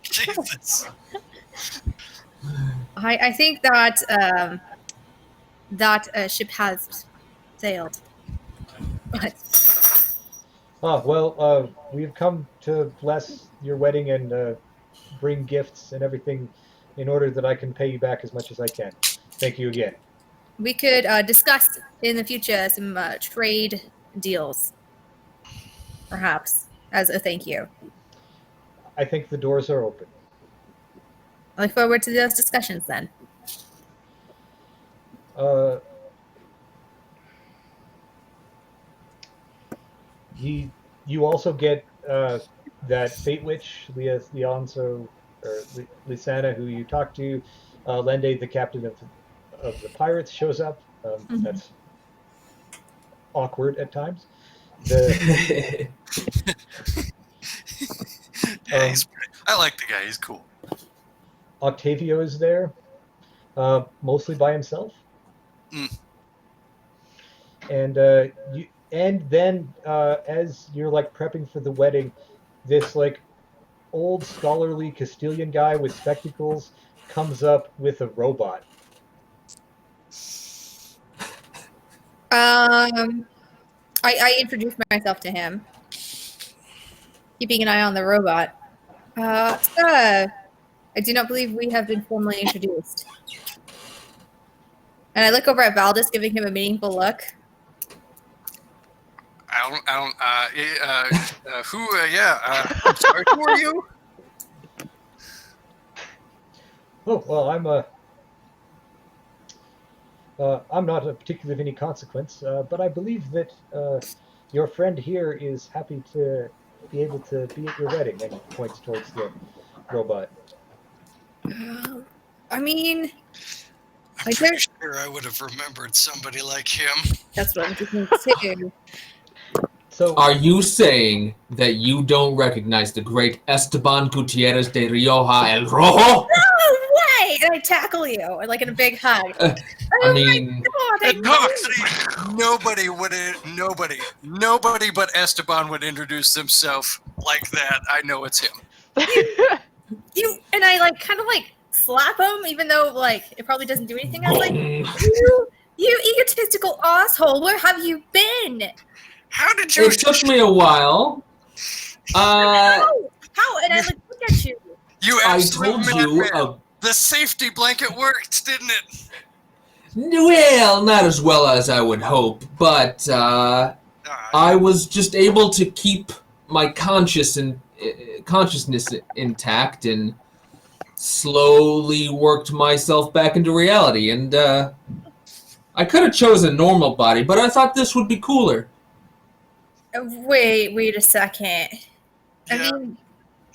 Jesus. I think that that ship has sailed. But We have come to bless your wedding and bring gifts and everything in order that I can pay you back as much as I can. Thank you again. we could discuss in the future some trade deals, perhaps, as a thank you. I think the doors are open. I look forward to those discussions then. You also get that Fate Witch, Lisana, who you talked to. Lende, the captain of the pirates, shows up. That's awkward at times. Yeah, I like the guy. He's cool. Octavio is there, mostly by himself. And then as you're like prepping for the wedding, this like old scholarly Castilian guy with spectacles comes up with a robot. I introduced myself to him, keeping an eye on the robot. Sir, I do not believe we have been formally introduced. And I look over at Valdis, giving him a meaningful look. I'm sorry, who are you? Oh, well, I'm not particularly of any consequence, but I believe that your friend here is happy to be able to be at your wedding, and he points towards the robot. I mean, I'm pretty sure I would have remembered somebody like him. that's what I'm thinking too. So, Are you saying that you don't recognize the great Esteban Gutierrez de Rioja El Rojo? No way! And I tackle you, like in a big hug. I mean, Nobody but Esteban would introduce himself like that. I know it's him. You and I kind of slap him, even though it probably doesn't do anything. I was like, you egotistical asshole, where have you been? How did you? it took me a while. How? And I look at you. You I absolute told you. madman. The safety blanket worked, didn't it? Well, not as well as I would hope, but I was just able to keep my consciousness intact and slowly worked myself back into reality. And I could have chosen a normal body, but I thought this would be cooler. Wait a second. I Yeah. mean,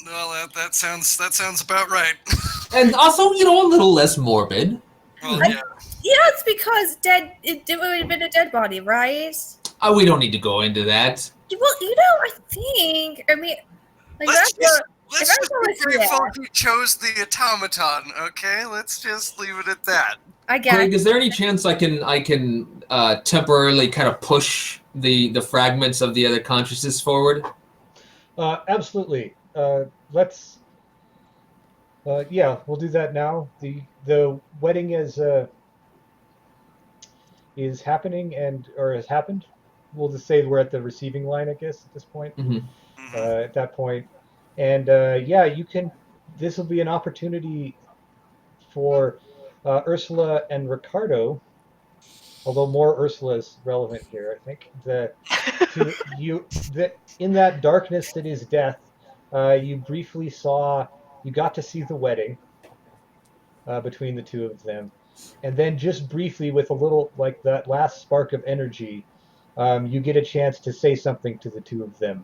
Well, that sounds about right. And also, a little less morbid. Well, yeah. it's because it would have been a dead body, right? We don't need to go into that. Well, I think. I mean, like Let's just if I be was grateful there- he chose the automaton. Okay, let's just leave it at that. I guess. Greg, is there any chance I can temporarily kind of push the fragments of the other consciousness forward? Absolutely. Let's. Yeah, we'll do that now. The wedding is happening or has happened. We'll just say we're at the receiving line, I guess, at this point. Mhm. At that point, and yeah, you can. This will be an opportunity for Ursula and Ricardo. Although more Ursula is relevant here, I think. In that darkness that is death, you got to see the wedding between the two of them, and then just briefly, with a little like that last spark of energy, you get a chance to say something to the two of them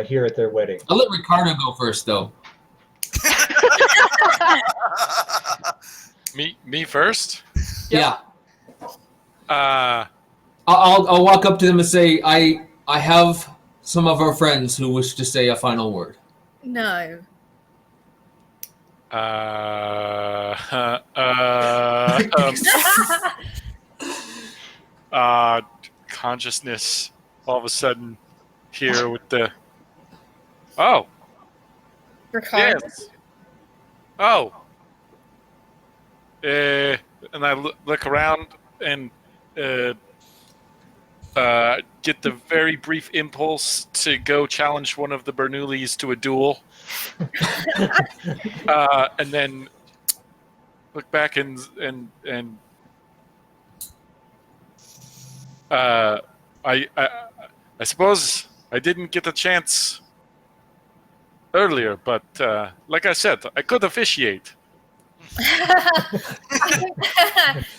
here at their wedding. I'll let Ricardo go first, though. Me first. Yeah. Uh, I'll walk up to them and say, I have some of our friends who wish to say a final word. No. Consciousness all of a sudden here with the oh Ricardo. yes oh and I look around and get the very brief impulse to go challenge one of the Bernoullis to a duel, and then look back and I suppose I didn't get a chance earlier, but like I said, I could officiate.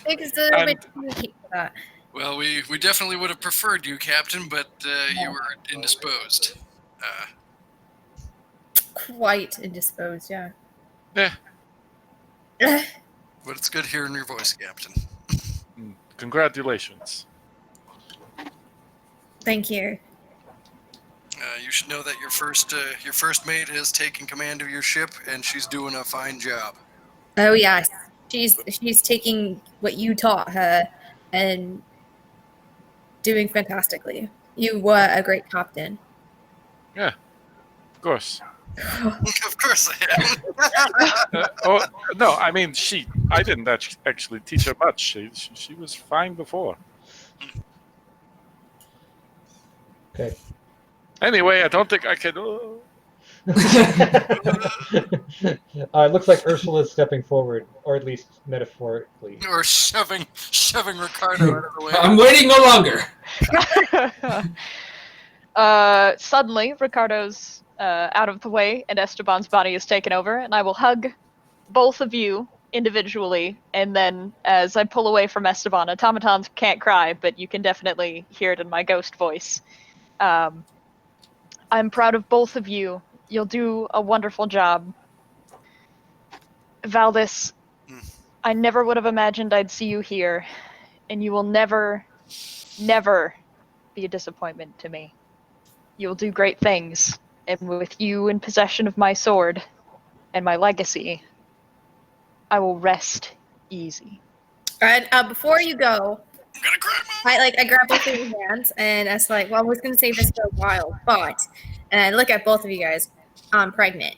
It's a little bit too late for that. Well, we definitely would have preferred you, Captain, but you were indisposed. Quite indisposed, yeah. Yeah. But it's good hearing your voice, Captain. Congratulations. Thank you. You should know that your first mate has taken command of your ship, and she's doing a fine job. Oh yes, she's taking what you taught her and doing fantastically. You were a great captain. Yeah, of course. Of course I am. Oh no, I mean I didn't actually teach her much. She was fine before. Okay. Anyway, I don't think I can. It looks like Ursula's stepping forward, or at least metaphorically. Or shoving Ricardo out of the way. I'm waiting no longer. Suddenly, Ricardo's out of the way, and Esteban's body is taken over, and I will hug both of you individually, and then as I pull away from Esteban, automatons can't cry, but you can definitely hear it in my ghost voice. I'm proud of both of you. You'll do a wonderful job. Valdis, I never would have imagined I'd see you here, and you will never, never be a disappointment to me. You'll do great things, and with you in possession of my sword and my legacy, I will rest easy. And before you go, I'm gonna cry, Mom. I grab both of your hands and I was like, well, I was gonna save this for a while, but and I look at both of you guys. I'm pregnant.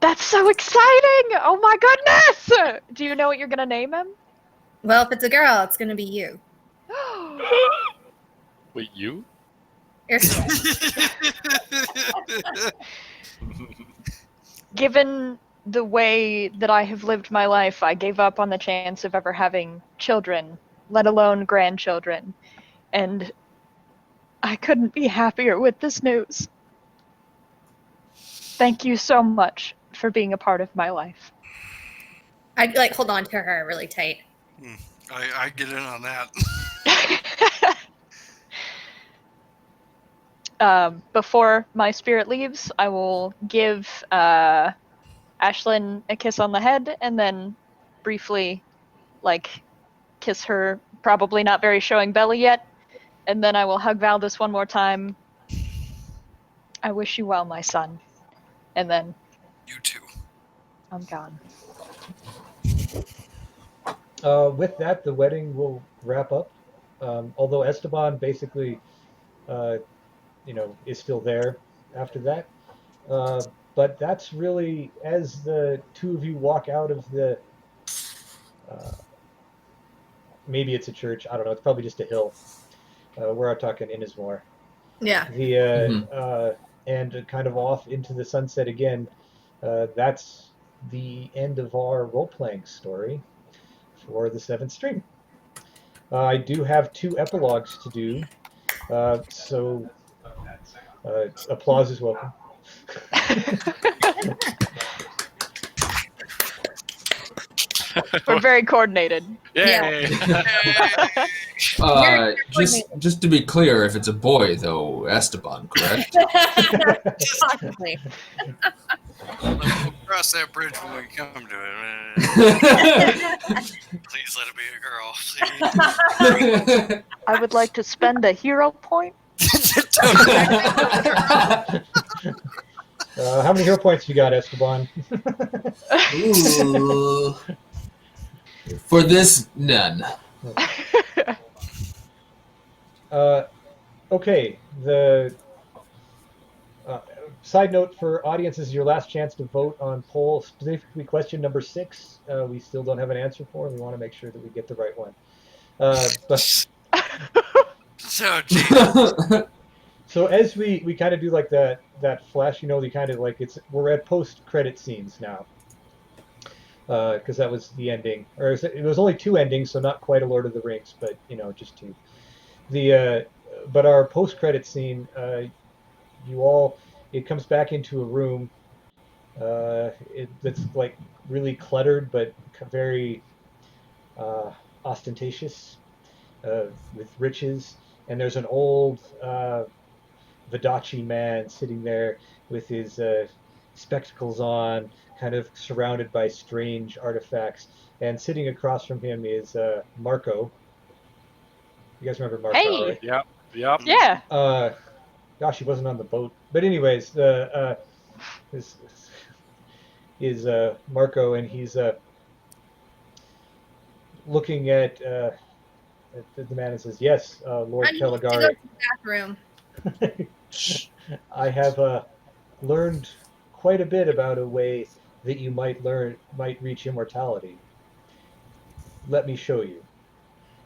That's so exciting! Oh my goodness! Do you know what you're gonna name him? Well, if it's a girl, it's gonna be you. Wait, you? Given the way that I have lived my life, I gave up on the chance of ever having children, let alone grandchildren. And I couldn't be happier with this news. Thank you so much for being a part of my life. I'd like hold on to her really tight. I get in on that. Before my spirit leaves, I will give Ashlyn a kiss on the head and then briefly, kiss her, probably not very showing belly yet. And then I will hug Valdis one more time. I wish you well, my son. And then You too. I'm gone. With that, the wedding will wrap up. Although Esteban basically, is still there after that. But that's really, as the two of you walk out of the, uh, maybe it's a church, I don't know, it's probably just a hill. We're talking Innismore. Yeah. And kind of off into the sunset again. That's the end of our role-playing story for the 7th stream. I do have 2 epilogues to do, so applause is welcome. We're very coordinated. Yay! Just to be clear, if it's a boy, though, Esteban, correct? Possibly. We'll cross that bridge when we come to it. Please let it be a girl. Please. I would like to spend a hero point. How many hero points you got, Esteban? Ooh. For this, none. Okay, the side note for audiences, your last chance to vote on poll, specifically question number 6. We still don't have an answer for, and we want to make sure that we get the right one. But So, geez. so as we kind of do like that flash, we kind of like we're at post-credit scenes now. Because that was the ending, or it was only 2 endings, so not quite a Lord of the Rings, but just 2. But our post-credit scene, it comes back into a room that's like really cluttered, but very ostentatious, with riches, and there's an old Vadachi man sitting there with his spectacles on, kind of surrounded by strange artifacts. And sitting across from him is Marco. You guys remember Marco, Hey! right? Yep. Yeah. Gosh, he wasn't on the boat. But anyways, is Marco, and he's looking at the man and says, "Yes, Lord I need to go to Caligari, the bathroom. I have learned quite a bit about a way that you might reach immortality. Let me show you."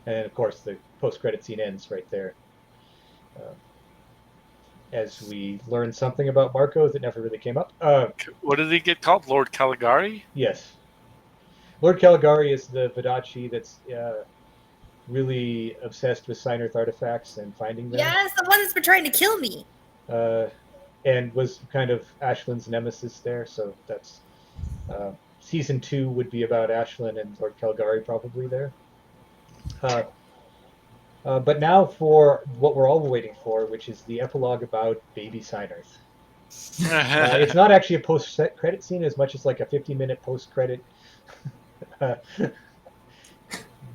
And of course, the post-credit scene ends right there. As we learn something about Marco that never really came up. What did he get called? Lord Caligari? Yes. Lord Caligari is the Vadachi that's really obsessed with Signarth artifacts and finding them. Yes, the one that's been trying to kill me. And was kind of Ashlyn's nemesis there, so that's season 2 would be about Ashlyn and Lord Caligari probably there. But now for what we're all waiting for, which is the epilogue about baby Signarth. It's not actually a post-credit scene as much as like a 50-minute post-credit.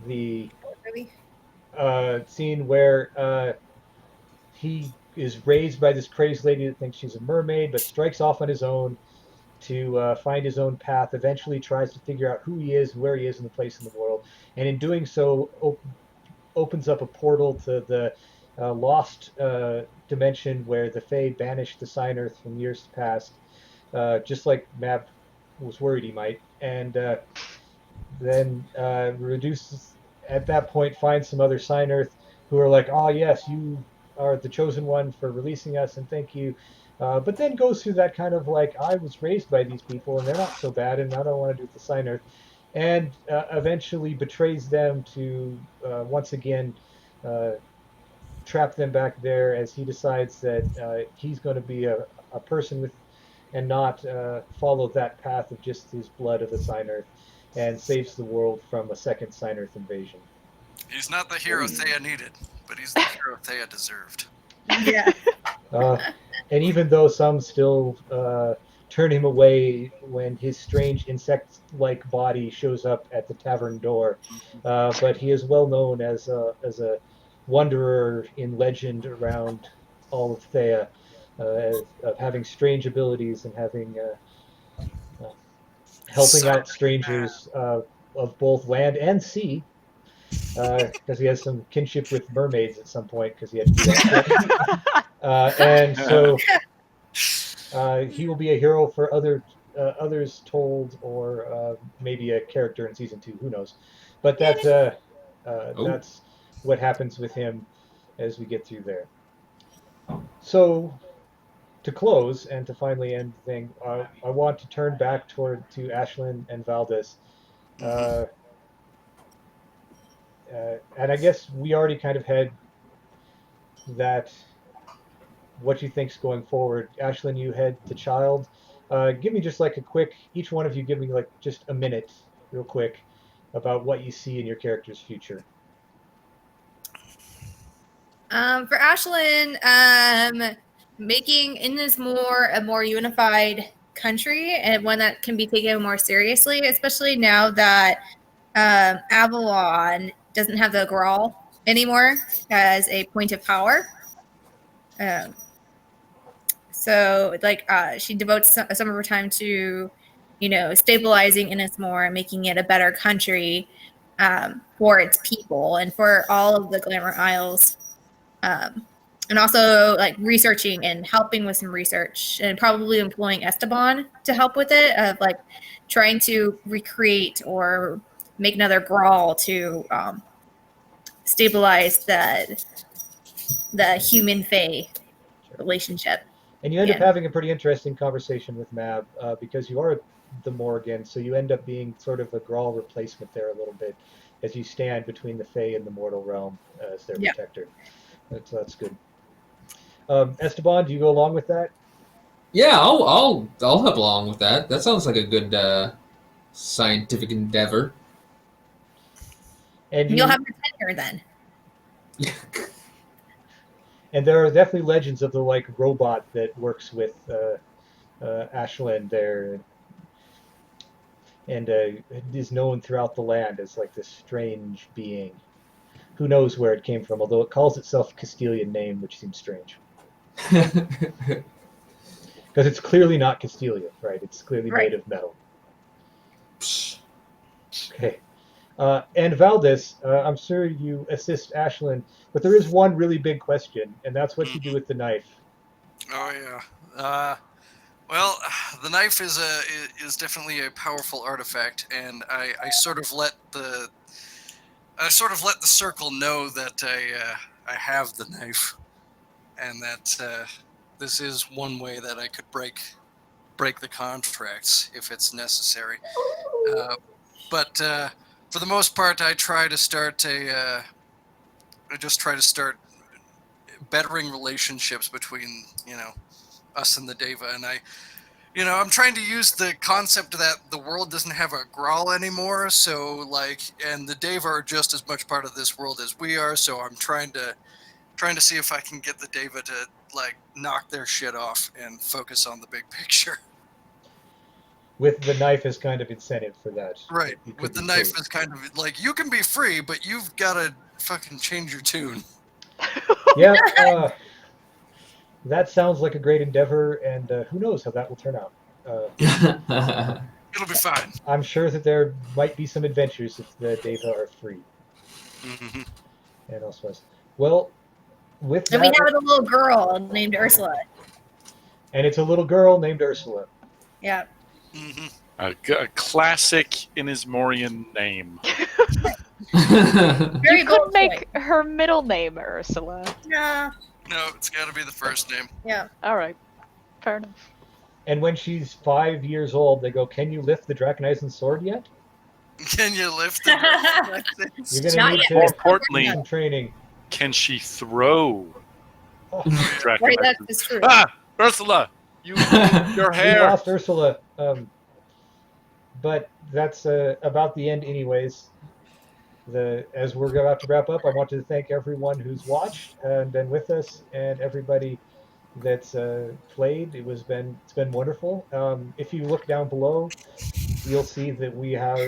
The scene where he is raised by this crazy lady that thinks she's a mermaid, but strikes off on his own to find his own path, eventually tries to figure out who he is, where he is in the place in the world, and in doing so opens up a portal to the lost dimension where the Fae banished the Signarth from years past, just like Mab was worried he might, and then reduces at that point, finds some other Signarth who are like, "Oh yes, you are the chosen one for releasing us, and thank you." but then goes through that kind of like, I was raised by these people and they're not so bad and I don't want to do with the Sign Earth, and eventually betrays them to once again trap them back there as he decides that he's going to be a person with and not follow that path of just his blood of the Sign Earth, and saves the world from a second Sign Earth invasion. He's not the hero Thea needed, but he's the hero Thea deserved. Yeah. And even though some still turn him away when his strange insect-like body shows up at the tavern door, but he is well known as a wanderer in legend around all of Thea, of having strange abilities and having helping out strangers of both land and sea, because he has some kinship with mermaids at some point because he had to do that. And so he will be a hero for others told, or maybe a character in season 2. Who knows? But that's what happens with him as we get through there. So to close and to finally end the thing, I want to turn back to Ashlyn and Valdez. And I guess we already kind of had that, what you think's going forward. Ashlyn, you head to Child. Give me just like a quick, each one of you give me like just a minute, real quick, about what you see in your character's future. For Ashlyn, making Innismore a more unified country and one that can be taken more seriously, especially now that Avalon doesn't have the Grawl anymore as a point of power. So, like, she devotes some of her time to, stabilizing Innismore and making it a better country for its people and for all of the Glamour Isles. And also, like, researching and helping with some research and probably employing Esteban to help with it, of, like, trying to recreate or make another Grawl to stabilize the human-fae relationship. And you end up having a pretty interesting conversation with Mab, because you are the Morgan, so you end up being sort of a Grawl replacement there a little bit, as you stand between the Fae and the mortal realm as their protector. That's good. Esteban, do you go along with that? Yeah, I'll help along with that. That sounds like a good scientific endeavor. And you'll have your tenure then. And there are definitely legends of the like robot that works with Ashlyn there, and is known throughout the land as like this strange being. Who knows where it came from? Although it calls itself a Castilian name, which seems strange. Because it's clearly not Castelia, right? It's clearly made of metal. Okay. And Valdez, I'm sure you assist Ashlyn, but there is one really big question, and that's what you do with the knife. Oh yeah. Well, the knife is definitely a powerful artifact, and I sort of let the circle know that I have the knife, and that this is one way that I could break the contracts if it's necessary. But for the most part, I try to start bettering relationships between us and the Deva, and I'm trying to use the concept that the world doesn't have a Grawl anymore, so and the Deva are just as much part of this world as we are, so I'm trying to see if I can get the Deva to knock their shit off and focus on the big picture. With the knife as kind of incentive for that. Right. With the knife as kind of you can be free, but you've got to fucking change your tune. Yeah. That sounds like a great endeavor, and who knows how that will turn out. It'll be fine. I'm sure that there might be some adventures if the Deva are free. Mm-hmm. And elsewhere. Well, with that... And we have a little girl named Ursula. And it's a little girl named Ursula. Yeah. Mm-hmm. A classic Innismorian name. You could make her middle name Ursula. No. No, it's got to be the first name. Yeah. All right. Fair enough. And when she's 5 years old, they go, "Can you lift the Draconizing sword yet? Can you lift the You're gonna Not need yet. to More do importantly, some training." can she throw Oh, Right, Draconite? that's true. Ah, Ursula, your we hair. lost Ursula, but that's about the end, anyways. As we're about to wrap up, I want to thank everyone who's watched and been with us, and everybody that's played. It's been wonderful. If you look down below, you'll see that we have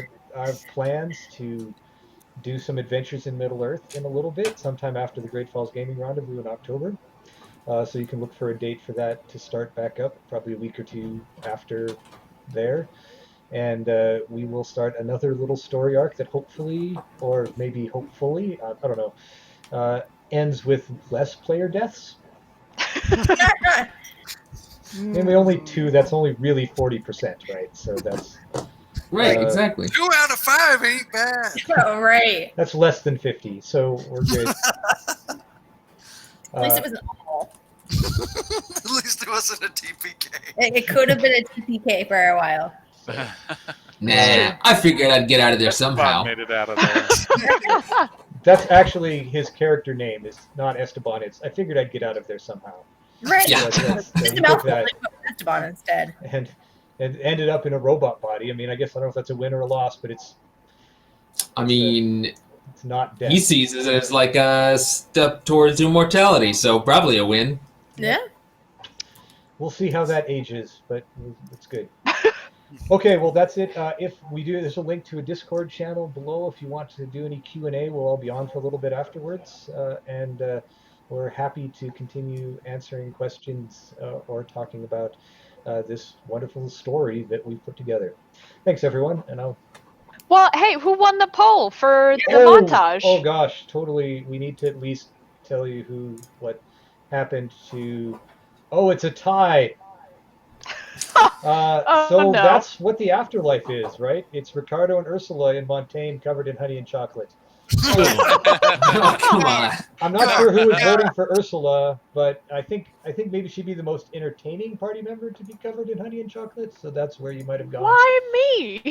plans to do some adventures in Middle Earth in a little bit, sometime after the Great Falls Gaming Rendezvous in October. So you can look for a date for that to start back up, probably a week or two after there. And we will start another little story arc that hopefully, or maybe hopefully, I don't know, uh, ends with less player deaths. Maybe only two. That's only really 40%, right? So Right, exactly. 2 out of 5 ain't bad. Oh, right. that's less than 50. So we're good. At least it wasn't all. At least it wasn't a TPK. It could have been a TPK for a while. Nah, I figured I'd get out of there Esteban somehow. made it out of there. That's actually his character name. It's not Esteban. It's I figured I'd get out of there somehow. Right. Yeah. Just you a took mouthful. that Like Esteban instead. and ended up in a robot body. I mean, I guess I don't know if that's a win or a loss, but it's I mean, not death. he sees it as like a step towards immortality, so probably a win. Yeah. We'll see how that ages, but it's good. Okay, well that's it. If we do, there's a link to a Discord channel below. If you want to do any Q&A, we'll all be on for a little bit afterwards, and we're happy to continue answering questions or talking about this wonderful story that we've put together. Thanks, everyone, and I'll. Well, hey, who won the poll for the Oh, montage? oh gosh, totally. We need to at least tell you what happened to. Oh, it's a tie. Oh, So no. that's what the afterlife is, right? It's Ricardo and Ursula in Montaigne covered in honey and chocolate. Oh, come on. I'm not sure who was voting for Ursula, but I think maybe she'd be the most entertaining party member to be covered in honey and chocolate. So that's where you might have gone. Why me?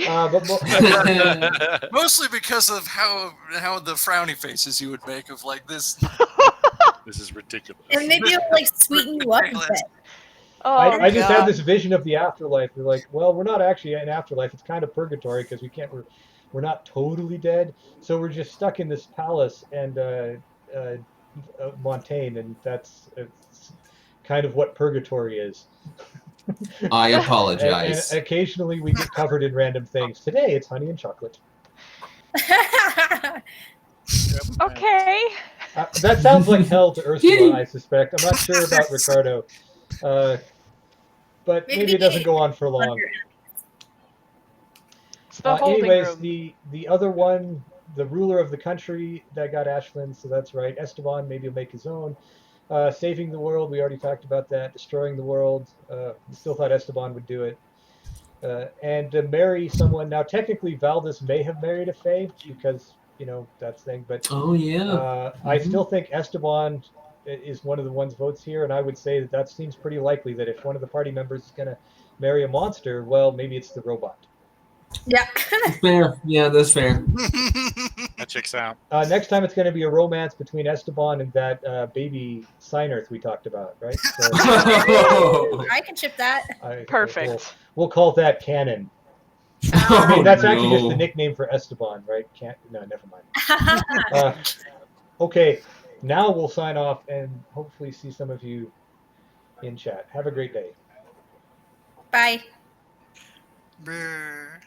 Mostly because of how the frowny faces you would make of like this. This is ridiculous. And maybe it'll like sweeten you up a bit. Oh, I just God. had this vision of the afterlife. We're like, well, we're not actually in afterlife. It's kind of purgatory because we're not totally dead. So we're just stuck in this palace and Montaigne, and that's kind of what purgatory is. I And apologize. occasionally we get covered in random things. Today it's honey and chocolate. Okay. That sounds like hell to Ursula, I suspect. I'm not sure about Ricardo. But maybe it doesn't go on for long. It's the holding Anyways, room. the other one, the ruler of the country, that got Ashland, so that's right. Esteban, maybe he'll make his own. Saving the world, we already talked about that. Destroying the world, we still thought Esteban would do it. And to marry someone, now technically Valdez may have married a Fae, because, that's the thing, but Oh, yeah. I still think Esteban is one of the ones votes here, and I would say that seems pretty likely that if one of the party members is going to marry a monster, well, maybe it's the robot. Yeah. Fair. Yeah, that's fair. That checks out. Next time it's going to be a romance between Esteban and that baby Sign Earth we talked about, right? So, I can ship that. Perfect. We'll call that canon. Oh, I mean, that's actually no. just the nickname for Esteban, right? No, never mind. Okay, now we'll sign off and hopefully see some of you in chat. Have a great day. Bye. Brr.